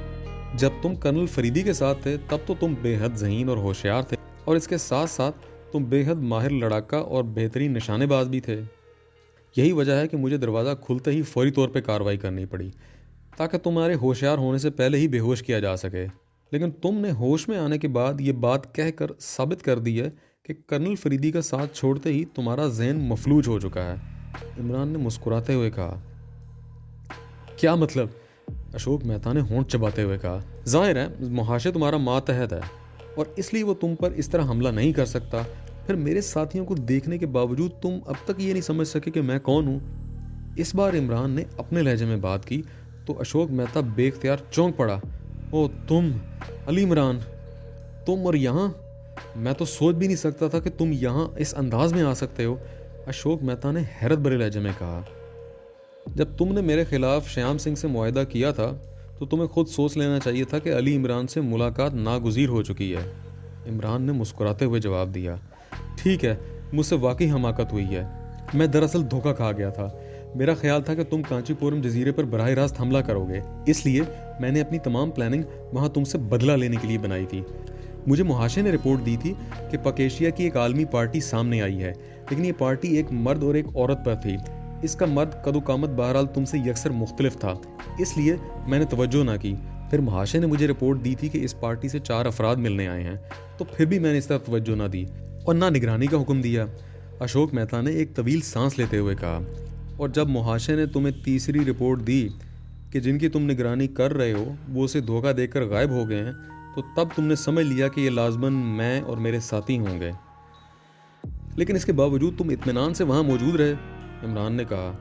जब तुम कर्नल फरीदी के साथ थे तब तो तुम बेहद ज़हीन और होशियार थे और इसके साथ साथ तुम बेहद माहिर लड़ाका और बेहतरीन निशानेबाज भी थे। यही वजह है कि मुझे दरवाज़ा खुलते ही फौरी तौर पे कार्रवाई करनी पड़ी ताकि तुम्हारे होशियार होने से पहले ही बेहोश किया जा सके। लेकिन तुमने होश में आने के बाद ये बात कहकर साबित कर दी है कि कर्नल फरीदी का साथ छोड़ते ही तुम्हारा जहन मफलूज हो चुका है। इमरान ने मुस्कुराते हुए कहा। क्या मतलब? अशोक मेहता ने होंठ चबाते हुए कहा। जाहिर है मुहाशे तुम्हारा मातहत है और इसलिए वो तुम पर इस तरह हमला नहीं कर सकता। फिर मेरे साथियों को देखने के बावजूद तुम अब तक ये नहीं समझ सके कि मैं कौन हूँ। इस बार इमरान ने अपने लहजे में बात की तो अशोक मेहता बेख्तियार चौंक पड़ा। ओ तुम अली इमरान, तुम और यहाँ? मैं तो सोच भी नहीं सकता था कि तुम यहाँ इस अंदाज में आ सकते हो, अशोक मेहता ने हैरत भरे लहजे में कहा। जब तुमने मेरे खिलाफ श्याम सिंह से मुआहदा किया था तो तुम्हें खुद सोच लेना चाहिए था कि अली इमरान से मुलाकात नागुज़ीर हो चुकी है। इमरान ने मुस्कुराते हुए जवाब दिया। ठीक है, मुझसे वाकई हमाकत हुई है। मैं दरअसल धोखा खा गया था। मेरा ख्याल था कि तुम कांचीपुरम जजीरे पर बराह रास्त हमला करोगे, इसलिए मैंने अपनी तमाम प्लानिंग वहाँ तुमसे बदला लेने के लिए बनाई थी। मुझे मुहाशे ने रिपोर्ट दी थी कि पकेशिया की एक आलमी पार्टी सामने आई है, लेकिन ये पार्टी एक मर्द और एक औरत पर थी। इसका मर्द कदोकामत बहरहाल तुमसे यकसर मुख्तलिफ था, इसलिए मैंने तवज्जो ना की। फिर मुहाशे ने मुझे रिपोर्ट दी थी कि इस पार्टी से 4 अफराद मिलने आए हैं, तो फिर भी मैंने इस तरफ तवज्जो ना दी और ना निगरानी का हुक्म दिया। अशोक मेहता ने एक तवील सांस लेते हुए कहा। और जब मुहाशे ने तुम्हें तीसरी रिपोर्ट दी कि जिनकी तुम निगरानी कर रहे हो वो उसे धोखा देकर गायब हो गए हैं, तो तब तुमने समझ लिया कि ये लाजमन मैं और मेरे साथी होंगे। लेकिन इसके बावजूद तुम इत्मीनान से वहां मौजूद रहे, इमरान ने कहा।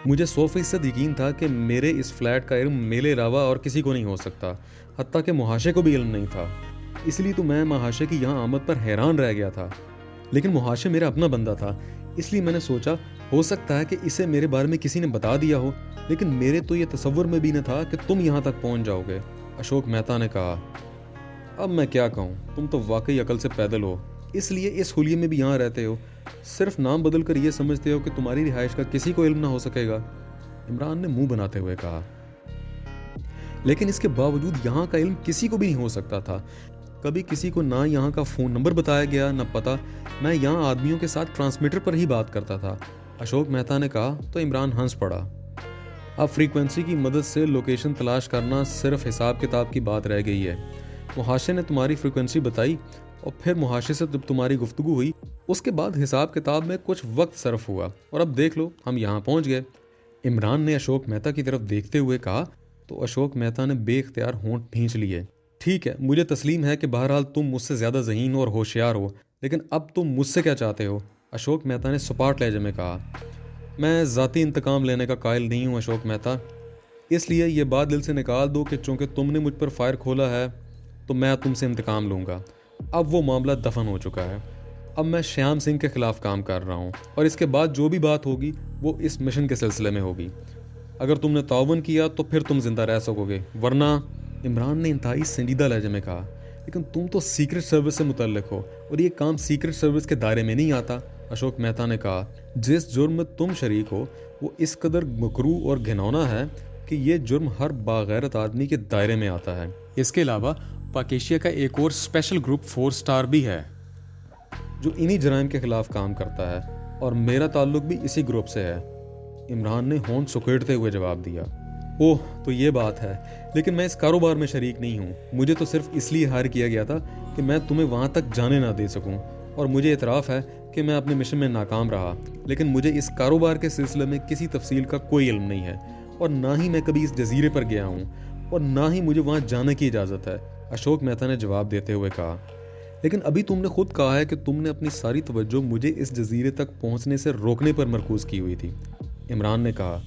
मुझे 100% यकीन था कि मेरे इस फ्लैट का इल्म मेरे अलावा और किसी को नहीं हो सकता, हत्ता कि मुहाशे को भी इल्म नहीं था। इसलिए तो मैं मुहाशे की यहाँ आमद पर हैरान रह गया था। लेकिन मुहाशे मेरा अपना बंदा था, इसलिए मैंने सोचा हो सकता है कि इसे मेरे बारे में किसी ने बता दिया हो, लेकिन मेरे तो ये तसव्वुर में भी न था कि तुम यहाँ तक पहुँच जाओगे, अशोक मेहता ने कहा। अब मैं क्या कहूँ, तुम तो वाकई अकल से पैदल हो, इसलिए इस हुलिये में भी यहाँ रहते हो। सिर्फ नाम बदल कर ये समझते हो कि तुम्हारी रिहाइश का किसी को इल्म ना हो सकेगा, इमरान ने मुंह बनाते हुए कहा। लेकिन इसके बावजूद यहाँ का इल्म किसी को भी नहीं हो सकता था। कभी किसी को ना यहाँ का फ़ोन नंबर बताया गया न पता। मैं यहाँ आदमियों के साथ ट्रांसमीटर पर ही बात करता था, अशोक मेहता ने कहा। तो इमरान हंस पड़ा। अब फ्रीक्वेंसी की मदद से लोकेशन तलाश करना सिर्फ हिसाब किताब की बात रह गई है। मुहाशे ने तुम्हारी फ्रीक्वेंसी बताई और फिर मुहाशे से जब तुम्हारी गुफ्तगू हुई उसके बाद हिसाब किताब में कुछ वक्त सर्फ हुआ और अब देख लो हम यहाँ पहुँच गए, इमरान ने अशोक मेहता की तरफ देखते हुए कहा। तो अशोक मेहता ने बेख्तियार होंठ भींच लिए। ठीक है, मुझे तस्लीम है कि बहरहाल तुम मुझसे ज़्यादा ज़हीन और होशियार हो, लेकिन अब तुम मुझसे क्या चाहते हो, अशोक मेहता ने सपाट लहजे में कहा। मैं ज़ाती इंतकाम लेने का कायल नहीं हूँ अशोक मेहता, इसलिए ये बात दिल से निकाल दो कि चूँकि तुमने मुझ पर फायर खोला है तो मैं तुमसे इंतकाम लूँगा। अब वो मामला दफन हो चुका है। अब मैं श्याम सिंह के ख़िलाफ़ काम कर रहा हूँ और इसके बाद जो भी बात होगी वो इस मिशन के सिलसिले में होगी। अगर तुमने ताउन किया तो फिर तुम जिंदा रह सकोगे, वरना, इमरान ने इंतहाई संजीदा लहजे में कहा, लेकिन तुम तो सीक्रेट सर्विस से मुतल्लिक हो और ये काम सीक्रेट सर्विस के दायरे में नहीं आता, अशोक मेहता ने कहा। जिस जुर्म में तुम शरीक हो वो इस कदर मकरू और घिनौना है कि ये जुर्म हर बागैरत आदमी के दायरे में आता है। इसके अलावा पाकेशिया का एक और स्पेशल ग्रुप 4 स्टार भी है जो इन्हीं जराइम के खिलाफ काम करता है और मेरा ताल्लुक भी इसी ग्रुप से है, इमरान ने होंठ सुकेड़ते हुए जवाब दिया। ओह, तो ये बात है, लेकिन मैं इस कारोबार में शरीक नहीं हूँ। मुझे तो सिर्फ इसलिए हायर किया गया था कि मैं तुम्हें वहाँ तक जाने ना दे सकूँ और मुझे इतराफ़ है कि मैं अपने मिशन में नाकाम रहा, लेकिन मुझे इस कारोबार के सिलसिले में किसी तफसील का कोई इल्म नहीं है और ना ही मैं कभी इस जजीरे पर गया हूँ और ना ही मुझे वहाँ जाने की इजाज़त है, अशोक मेहता ने जवाब देते हुए कहा। लेकिन अभी तुमने खुद कहा है कि तुमने अपनी सारी तवज्जो मुझे इस जजीरे तक पहुँचने से रोकने पर मरकूज़ की हुई थी, इमरान ने कहा।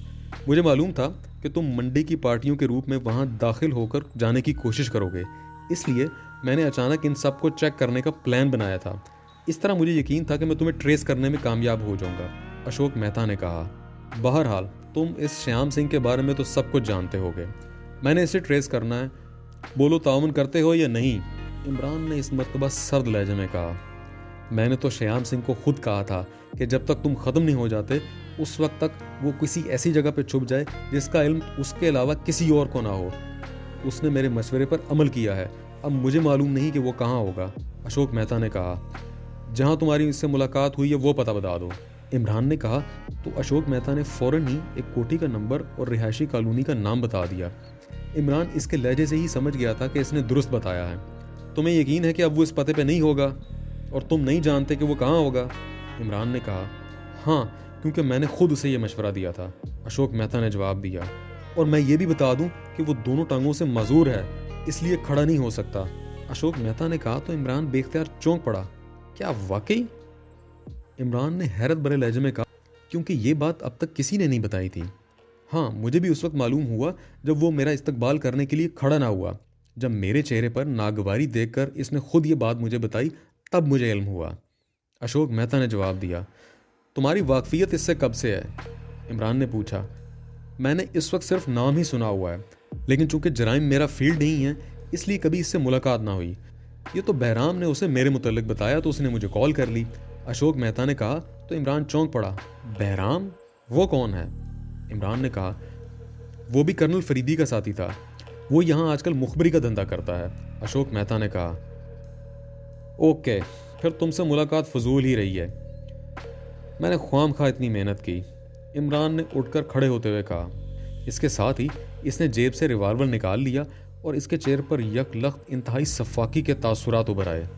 मुझे मालूम था कि तुम मंडी की पार्टियों के रूप में वहाँ दाखिल होकर जाने की कोशिश करोगे, इसलिए मैंने अचानक इन सब को चेक करने का प्लान बनाया था। इस तरह मुझे यकीन था कि मैं तुम्हें ट्रेस करने में कामयाब हो जाऊंगा, अशोक मेहता ने कहा। बहरहाल तुम इस श्याम सिंह के बारे में तो सब कुछ जानते होगे। मैंने इसे ट्रेस करना है, बोलो ताउन करते हो या नहीं, इमरान ने इस मर्तबा सर्द लहजे में कहा। मैंने तो श्याम सिंह को खुद कहा था कि जब तक तुम ख़त्म नहीं हो जाते उस वक्त तक वो किसी ऐसी जगह पे छुप जाए जिसका इल्म उसके अलावा किसी और को ना हो। उसने मेरे मशवरे पर अमल किया है, अब मुझे मालूम नहीं कि वो कहाँ होगा, अशोक मेहता ने कहा। जहाँ तुम्हारी इससे मुलाकात हुई है वो पता बता दो, इमरान ने कहा। तो अशोक मेहता ने फ़ौरन ही एक कोठी का नंबर और रिहायशी कॉलोनी का नाम बता दिया। इमरान इसके लहजे से ही समझ गया था कि इसने दुरुस्त बताया है। तुम्हें यकीन है कि अब वो इस पते पे नहीं होगा और तुम नहीं जानते कि वो कहाँ होगा? इमरान ने कहा। हाँ, क्योंकि मैंने खुद उसे ये मशवरा दिया था, अशोक मेहता ने जवाब दिया। और मैं ये भी बता दूं कि वो दोनों टांगों से मजूर है, इसलिए खड़ा नहीं हो सकता, अशोक मेहता ने कहा। तो इमरान बेख्तियार चौंक पड़ा। क्या वाकई? इमरान ने हैरत भरे लहजे में कहा, क्योंकि ये बात अब तक किसी ने नहीं बताई थी। हाँ, मुझे भी उस वक्त मालूम हुआ जब वो मेरा इस्तकबाल करने के लिए खड़ा ना हुआ। जब मेरे चेहरे पर नागवारी देखकर इसने खुद ये बात मुझे बताई, तब मुझे इल्म हुआ, अशोक मेहता ने जवाब दिया। तुम्हारी वाकफियत इससे कब से है? इमरान ने पूछा। मैंने इस वक्त सिर्फ नाम ही सुना हुआ है, लेकिन चूंकि जराइम मेरा फील्ड नहीं है, इसलिए कभी इससे मुलाकात ना हुई। ये तो बहराम ने उसे मेरे मुतल्लिक बताया तो उसने मुझे कॉल कर ली, अशोक मेहता ने कहा। तो इमरान चौंक पड़ा। बहराम? वो कौन है? इमरान ने कहा, वो भी कर्नल फरीदी का साथी था, वो यहाँ आजकल मुखबरी का धंधा करता है, अशोक मेहता ने कहा। ओके, फिर तुमसे मुलाकात फजूल ही रही है, मैंने ख्वामखा इतनी मेहनत की, इमरान ने उठकर खड़े होते हुए कहा। इसके साथ ही इसने जेब से रिवाल्वर निकाल लिया और इसके चेहरे पर यकलख्त इंतहाई सफाकी के तासुरात उभर आए।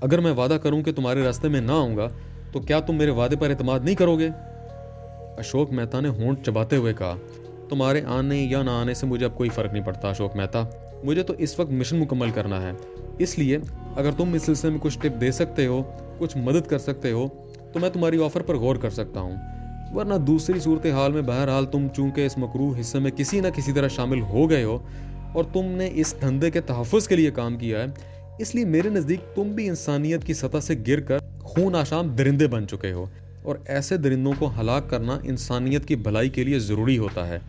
अगर मैं वादा करूं कि तुम्हारे रास्ते में ना आऊंगा तो क्या तुम मेरे वादे पर एतमाद नहीं करोगे? अशोक मेहता ने होंठ चबाते हुए कहा। तुम्हारे आने या ना आने से मुझे अब कोई फर्क नहीं पड़ता अशोक मेहता, मुझे तो इस वक्त मिशन मुकम्मल करना है। इसलिए अगर तुम इस सिलसिले में कुछ टिप दे सकते हो, कुछ मदद कर सकते हो, तो मैं तुम्हारी ऑफर पर गौर कर सकता हूँ। वरना दूसरी सूरत हाल में बहरहाल तुम चूंकि इस मकरूह हिस्से में किसी न किसी तरह शामिल हो गए हो और तुमने इस धंधे के तहफ़्फ़ुज़ के लिए काम किया है, इसलिए मेरे नज़दीक तुम भी इंसानियत की सतह से गिर कर खून आशाम दरिंदे बन चुके हो, और ऐसे दरिंदों को हलाक करना इंसानियत की भलाई के लिए ज़रूरी होता है,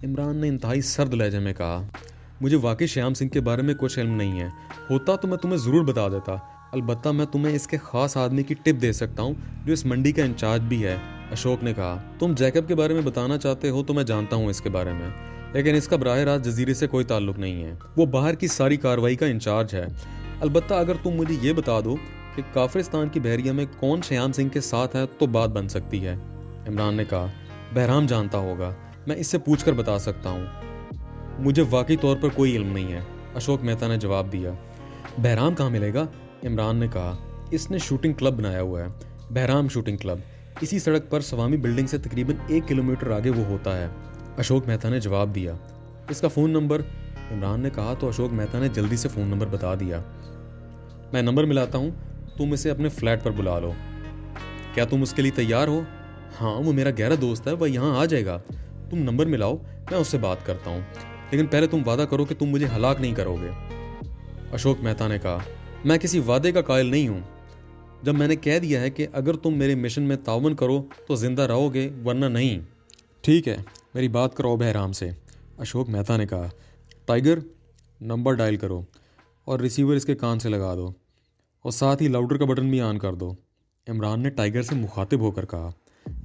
इमरान ने इंतहाई सर्द लहजे में कहा। मुझे वाकई श्याम सिंह के बारे में कुछ इल्म नहीं है, होता तो मैं तुम्हें ज़रूर बता देता। अलबत्ता मैं तुम्हें इसके ख़ास आदमी की टिप दे सकता हूँ जो इस मंडी का इंचार्ज भी है, अशोक ने कहा। तुम जैकब के बारे में बताना चाहते हो तो मैं जानता हूँ इसके बारे में, लेकिन इसका बराह रास्त जजीरे से कोई ताल्लुक नहीं है। वो बाहर की सारी कार्रवाई का इंचार्ज है। अलबत्ता अगर तुम मुझे ये बता दो कि काफिरिस्तान की बहरिया में कौन श्याम सिंह के साथ है तो बात बन सकती है, इमरान ने कहा। बहराम जानता होगा, मैं इससे पूछ कर बता सकता हूँ। मुझे वाकई तौर पर कोई इल्म नहीं है, अशोक मेहता ने जवाब दिया। बहराम कहाँ मिलेगा? इमरान ने कहा। इसने शूटिंग क्लब बनाया हुआ है, बहराम शूटिंग क्लब। इसी सड़क पर सवामी बिल्डिंग से तकरीबन 1 किलोमीटर आगे वो होता है, अशोक मेहता ने जवाब दिया। इसका फ़ोन नंबर? इमरान ने कहा। तो अशोक मेहता ने जल्दी से फ़ोन नंबर बता दिया। मैं नंबर मिलाता हूँ, तुम इसे अपने फ्लैट पर बुला लो। क्या तुम उसके लिए तैयार हो? हाँ, वो मेरा गहरा दोस्त है, वह यहाँ आ जाएगा। तुम नंबर मिलाओ, मैं उससे बात करता हूँ, लेकिन पहले तुम वादा करो कि तुम मुझे हलाक नहीं करोगे, अशोक मेहता ने कहा। मैं किसी वादे का कायल नहीं हूँ। जब मैंने कह दिया है कि अगर तुम मेरे मिशन में तावन करो तो जिंदा रहोगे, वरना नहीं। ठीक है, मेरी बात करो बहराम से, अशोक मेहता ने कहा। टाइगर, नंबर डायल करो और रिसीवर इसके कान से लगा दो, और साथ ही लाउडर का बटन भी ऑन कर दो, इमरान ने टाइगर से मुखातिब होकर कहा।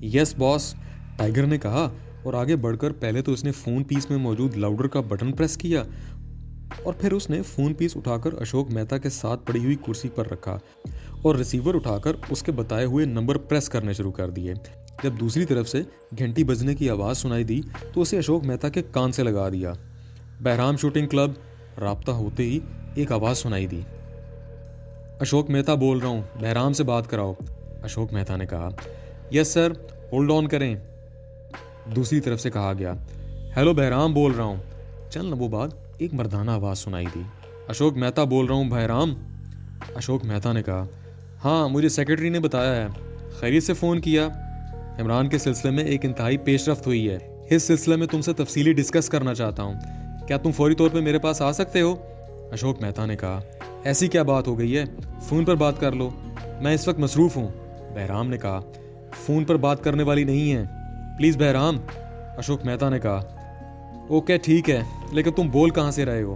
यस बॉस, टाइगर ने कहा, और आगे बढ़कर पहले तो उसने फ़ोन पीस में मौजूद लाउडर का बटन प्रेस किया और फिर उसने फ़ोन पीस उठाकर अशोक मेहता के साथ पड़ी हुई कुर्सी पर रखा और रिसीवर उठाकर उसके बताए हुए नंबर प्रेस करने शुरू कर दिए। जब दूसरी तरफ से घंटी बजने की आवाज़ सुनाई दी तो उसे अशोक मेहता के कान से लगा दिया। Bahram shooting club. राब्ता होते ही एक आवाज़ सुनाई दी। अशोक मेहता बोल रहा हूँ, बहराम से बात कराओ, अशोक मेहता ने कहा। यस सर, होल्ड ऑन करें, दूसरी तरफ से कहा गया। हेलो, बहराम बोल रहा हूँ। चंद लम्हों बाद एक मर्दाना आवाज़ सुनाई दी। अशोक मेहता बोल रहा हूँ बहराम, अशोक मेहता ने कहा। हाँ, मुझे सेक्रेटरी ने बताया है, खैरियत से फ़ोन किया। इमरान के सिलसिले में एक इंतहाई पेशरफ्त हुई है, इस सिलसिले में तुमसे तफसीली डिस्कस करना चाहता हूँ, क्या तुम फौरी तौर पर मेरे पास आ सकते हो, अशोक मेहता ने कहा। ऐसी क्या बात हो गई है, फ़ोन पर बात कर लो, मैं इस वक्त मसरूफ़ हूँ, बहराम ने कहा। फ़ोन पर बात करने वाली नहीं है, प्लीज़ बहराम, अशोक मेहता ने कहा। ओके ठीक है, लेकिन तुम बोल कहाँ से रहे हो?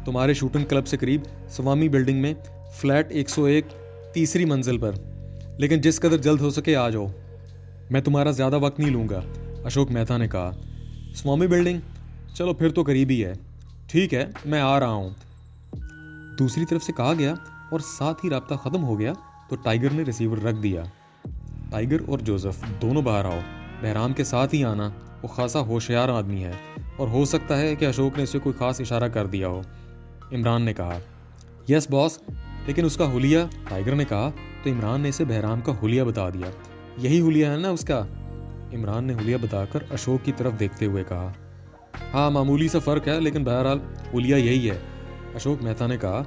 तुम्हारे शूटिंग क्लब से करीब स्वामी बिल्डिंग में, फ्लैट 101, तीसरी मंजिल पर, लेकिन जिस कदर जल्द हो सके आ जाओ, मैं तुम्हारा ज़्यादा वक्त नहीं लूँगा, अशोक मेहता ने कहा। स्वामी बिल्डिंग? चलो फिर तो करीब ही है, ठीक है, मैं आ रहा हूँ, दूसरी तरफ से कहा गया, और साथ ही राब्ता ख़त्म हो गया तो टाइगर ने रिसीवर रख दिया। टाइगर और जोसेफ दोनों बाहर आओ, बहराम के साथ ही आना, वो खासा होशियार आदमी है, और हो सकता है कि अशोक ने इसे कोई खास इशारा कर दिया हो। इमरान ने कहा, यस बॉस, लेकिन उसका हुलिया? टाइगर ने कहा, तो इमरान ने इसे बहराम का हुलिया बता दिया। यही हुलिया है ना उसका? इमरान ने हुलिया बताकर अशोक की तरफ देखते हुए कहा, हाँ मामूली सा फ़र्क है, लेकिन बहरहाल हुलिया यही है। अशोक मेहता ने कहा।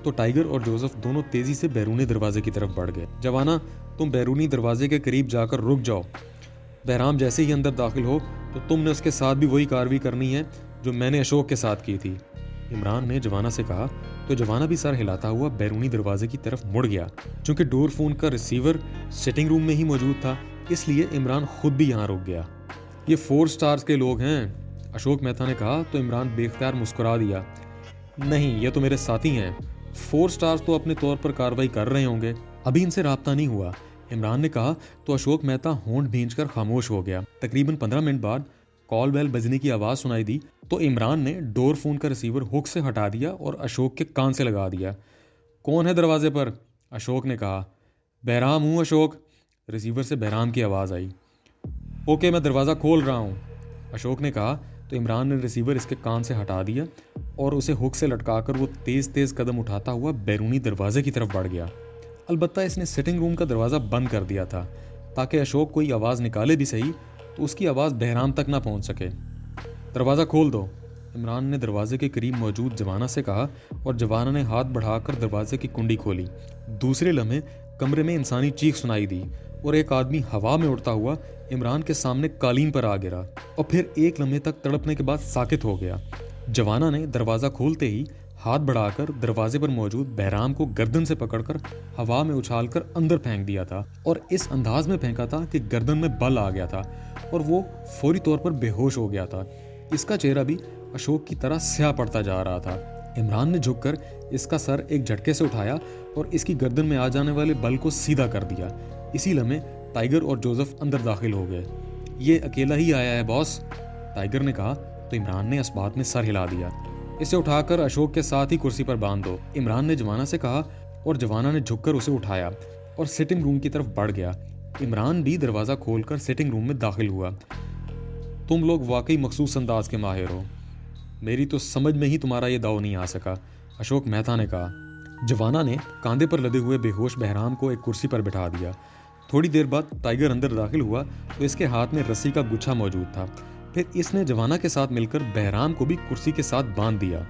तो टाइगर और जोसेफ दोनों तेजी से बैरूनी दरवाजे की तरफ बढ़ गए। जवाना, तुम बैरूनी दरवाजे के करीब जाकर रुक जाओ। बहराम जैसे ही अंदर दाखिल हो तो तुमने उसके साथ भी वही कार्रवाई करनी है जो मैंने अशोक के साथ की थी। इमरान ने जवाना से कहा। तो जवाना भी सर हिलाता हुआ बैरूनी दरवाजे की तरफ मुड़ गया। चूंकि डोर फोन का रिसीवर सिटिंग रूम में ही मौजूद था, इसलिए इमरान खुद भी यहाँ रुक गया। ये 4 स्टार्स के लोग हैं, अशोक मेहता ने कहा। तो इमरान बेख्तियार मुस्कुरा दिया। नहीं, ये तो मेरे साथी हैं। 4 स्टार्स तो अपने तौर पर कार्रवाई कर रहे होंगे, अभी इनसे राब्ता नहीं हुआ, इमरान ने कहा। तो अशोक मेहता होंठ भींचकर खामोश हो गया। तकरीबन 15 मिनट बाद कॉल बेल बजने की आवाज़ सुनाई दी। तो इमरान ने डोर फोन का रिसीवर हुक से हटा दिया और अशोक के कान से लगा दिया। कौन है दरवाजे पर? अशोक ने कहा। बहराम हूँ अशोक। रिसीवर से बहराम की आवाज़ आई। ओके, मैं दरवाज़ा खोल रहा हूँ, अशोक ने कहा। तो इमरान ने रिसीवर इसके कान से हटा दिया और उसे हुक से लटकाकर वो तेज़ तेज़ कदम उठाता हुआ बैरूनी दरवाजे की तरफ बढ़ गया। अलबत्ता इसने सिटिंग रूम का दरवाज़ा बंद कर दिया था ताकि अशोक कोई आवाज़ निकाले भी सही तो उसकी आवाज़ बहराम तक ना पहुंच सके। दरवाज़ा खोल दो, इमरान ने दरवाजे के करीब मौजूद जवाना से कहा और जवाना ने हाथ बढ़ाकर दरवाजे की कुंडी खोली। दूसरे लम्हे कमरे में इंसानी चीख सुनाई दी और एक आदमी हवा में उड़ता हुआ इमरान के सामने कालीन पर आ गिरा और फिर एक लम्हे तक तड़पने के बाद साकित हो गया। जवाना ने दरवाज़ा खोलते ही हाथ बढ़ाकर दरवाजे पर मौजूद बहराम को गर्दन से पकड़कर हवा में उछालकर अंदर फेंक दिया था और इस अंदाज में फेंका था कि गर्दन में बल आ गया था और वो फौरी तौर पर बेहोश हो गया था। इसका चेहरा भी अशोक की तरह स्याह पड़ता जा रहा था। इमरान ने झुककर इसका सर एक झटके से उठाया और इसकी गर्दन में आ जाने वाले बल को सीधा कर दिया। इसी लम्हे टाइगर और जोसेफ अंदर दाखिल हो गए। ये अकेला ही आया है बॉस, टाइगर ने कहा। तो इमरान ने इस बात में सर हिला दिया। इसे उठाकर अशोक के साथ ही कुर्सी पर बांध दो, इमरान ने जवाना से कहा और जवाना ने झुककर उसे उठाया और सिटिंग रूम की तरफ बढ़ गया। इमरान भी दरवाज़ा खोलकर सिटिंग रूम में दाखिल हुआ। तुम लोग वाकई मखसूस अंदाज के माहिर हो, मेरी तो समझ में ही तुम्हारा ये दाव नहीं आ सका, अशोक मेहता ने कहा। जवाना ने कांधे पर लदे हुए बेहोश बहराम को एक कुर्सी पर बिठा दिया। थोड़ी देर बाद टाइगर अंदर दाखिल हुआ तो इसके हाथ में रस्सी का गुच्छा मौजूद था। फिर इसने जवाना के साथ मिलकर बहराम को भी कुर्सी के साथ बांध दिया।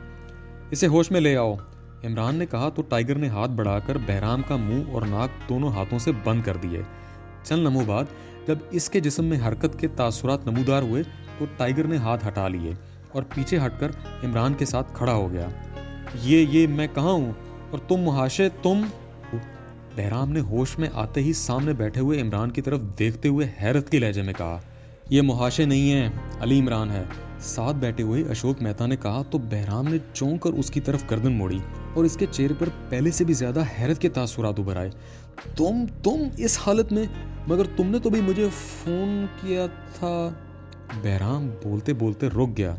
इसे होश में ले आओ, इमरान ने कहा। तो टाइगर ने हाथ बढ़ाकर बहराम का मुंह और नाक दोनों हाथों से बंद कर दिए। चंद लम्हों बाद जब इसके जिस्म में हरकत के तासुरात नमूदार हुए तो टाइगर ने हाथ हटा लिए और पीछे हटकर इमरान के साथ खड़ा हो गया। ये मैं कहाँ हूँ और तुम मुहाशे, तुम? बहराम ने होश में आते ही सामने बैठे हुए इमरान की तरफ देखते हुए हैरत के लहजे में कहा, ये मुहाशे नहीं है, अली इमरान है। साथ बैठे हुए अशोक मेहता ने कहा। तो बहराम ने चौंक कर उसकी तरफ गर्दन मोड़ी और इसके चेहरे पर पहले से भी ज्यादा हैरत के तासुरात उभर आए। तुम इस हालत में? मगर तुमने तो भी मुझे फोन किया था। बहराम बोलते बोलते रुक गया।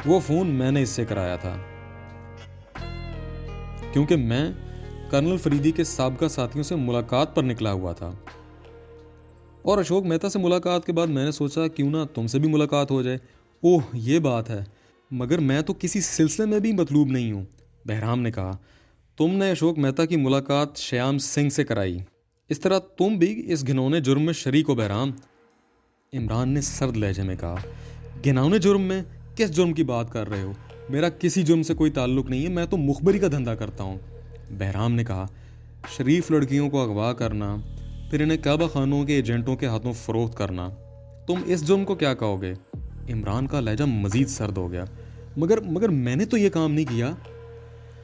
वो फोन मैंने इससे कराया था क्योंकि मैं कर्नल फरीदी के साबका साथियों से मुलाकात पर निकला हुआ था और अशोक मेहता से मुलाकात के बाद मैंने सोचा क्यों ना तुमसे भी मुलाकात हो जाए। ओह, ये बात है, मगर मैं तो किसी सिलसिले में भी मतलूब नहीं हूँ, बहराम ने कहा। तुमने अशोक मेहता की मुलाकात श्याम सिंह से कराई, इस तरह तुम भी इस घिनौने जुर्म में शरीक हो बहराम, इमरान ने सर्द लहजे में कहा। घिनौने जुर्म में? किस जुर्म की बात कर रहे हो? मेरा किसी जुर्म से कोई ताल्लुक नहीं है, मैं तो मुखबरी का धंधा करता हूँ, बहराम ने कहा। शरीफ लड़कियों को अगवा करना, फिर इन्हें काबा खानों के एजेंटों के हाथों फरोख्त करना, तुम इस जुर्म को क्या कहोगे? इमरान का लहजा मजीद सर्द हो गया। मगर मैंने तो ये काम नहीं किया,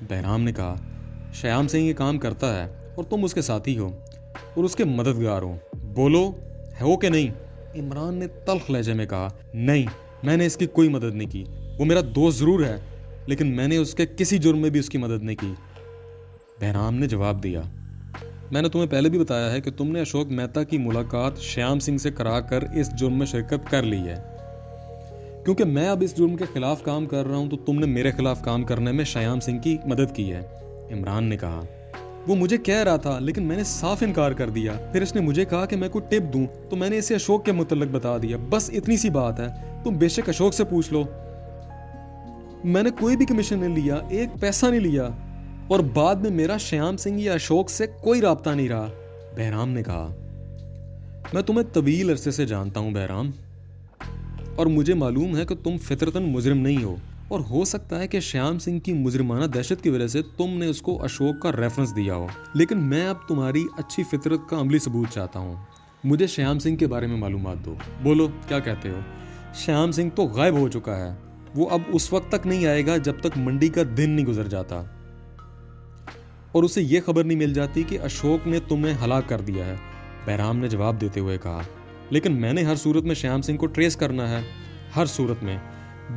बहराम ने कहा। श्याम सिंह ये काम करता है और तुम उसके साथी हो और उसके मददगार हो, बोलो है वो कि नहीं? इमरान ने तल्ख लहजे में कहा। नहीं, मैंने इसकी कोई मदद नहीं की। वो मेरा दोस्त ज़रूर है लेकिन मैंने उसके किसी जुर्म में भी उसकी मदद नहीं की, बहराम ने जवाब दिया। मैंने तुम्हें पहले भी बताया है कि तुमने अशोक मेहता की मुलाकात श्याम सिंह से कराकर इस जुर्म में शिरकत कर ली है। क्योंकि मैं अब इस जुर्म के खिलाफ काम कर रहा हूं तो तुमने मेरे खिलाफ काम करने में श्याम सिंह की मदद की है, इमरान ने कहा। वो मुझे कह रहा था लेकिन मैंने साफ इनकार कर दिया। फिर इसने मुझे कहा कि मैं कोई टिप दूं तो मैंने इसे अशोक के मुतल्लिक बता दिया। बस इतनी सी बात है, तुम बेशक अशोक से पूछ लो। मैंने कोई भी कमीशन नहीं लिया, एक पैसा नहीं लिया, और बाद में मेरा श्याम सिंह या अशोक से कोई राब्ता नहीं रहा। बहराम ने कहा, मैं तुम्हें तवील अरसे से जानता हूं बहराम, और मुझे मालूम है कि तुम फितरतन मुजरिम नहीं हो, और हो सकता है कि श्याम सिंह की मुजरिमाना दहशत की वजह से तुमने उसको अशोक का रेफरेंस दिया हो। लेकिन मैं अब तुम्हारी अच्छी फितरत का अमली सबूत चाहता हूँ। मुझे श्याम सिंह के बारे में मालूमात दो। बोलो क्या कहते हो? श्याम सिंह तो गायब हो चुका है। वो अब उस वक्त तक नहीं आएगा जब तक मंडी का दिन नहीं गुजर जाता और उसे ये खबर नहीं मिल जाती कि अशोक ने तुम्हें हलाक कर दिया है। बहराम ने जवाब देते हुए कहा, लेकिन मैंने हर सूरत में श्याम सिंह को ट्रेस करना है, हर सूरत में।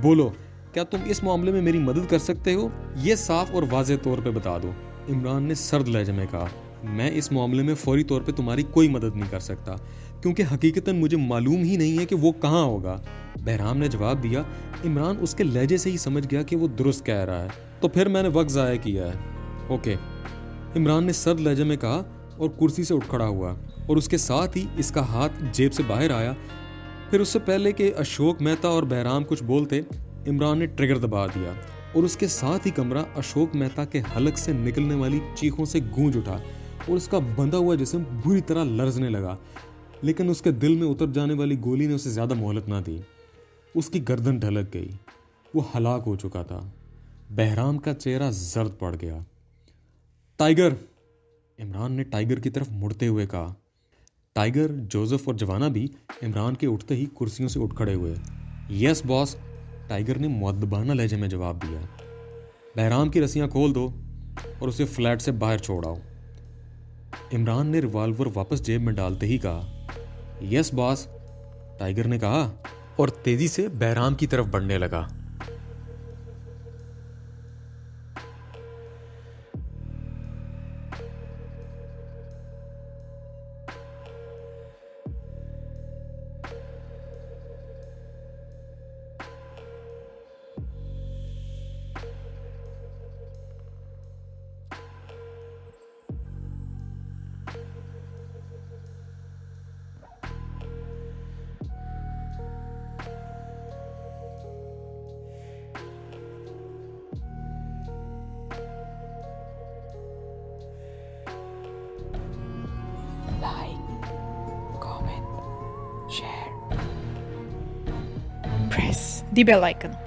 बोलो, क्या तुम इस मामले में मेरी मदद कर सकते हो? ये साफ और वाज़ेह तौर पे बता दो। इमरान ने सर्द लहजे में कहा, मैं इस मामले में फौरी तौर पे तुम्हारी कोई मदद नहीं कर सकता, क्योंकि हकीकतन मुझे मालूम ही नहीं है कि वो कहाँ होगा। बहराम ने जवाब दिया। इमरान उसके लहजे से ही समझ गया कि वो दुरुस्त कह रहा है। तो फिर मैंने वक्त ज़ाया किया है। ओके, इमरान ने सर्द लहजे में कहा और कुर्सी से उठ खड़ा हुआ, और उसके साथ ही इसका हाथ जेब से बाहर आया। फिर उससे पहले कि अशोक मेहता और बहराम कुछ बोलते, इमरान ने ट्रिगर दबा दिया और उसके साथ ही कमरा अशोक मेहता के हलक से निकलने वाली चीखों से गूंज उठा और उसका बंधा हुआ जिस्म बुरी तरह लरजने लगा। लेकिन उसके दिल में उतर जाने वाली गोली ने उसे ज़्यादा मोहलत ना दी। उसकी गर्दन ढलक गई। वो हलाक हो चुका था। बहराम का चेहरा जर्द पड़ गया। टाइगर, इमरान ने टाइगर की तरफ मुड़ते हुए कहा। टाइगर, जोसेफ और जवाना भी इमरान के उठते ही कुर्सियों से उठ खड़े हुए। यस बॉस, टाइगर ने मुअद्दबाना लहजे में जवाब दिया। बहराम की रस्सियां खोल दो और उसे फ्लैट से बाहर छोड़ाओ। इमरान ने रिवॉल्वर वापस जेब में डालते ही कहा, यस बॉस, टाइगर ने कहा और तेजी से बहराम की तरफ बढ़ने लगा। Like, comment, share, press the bell icon.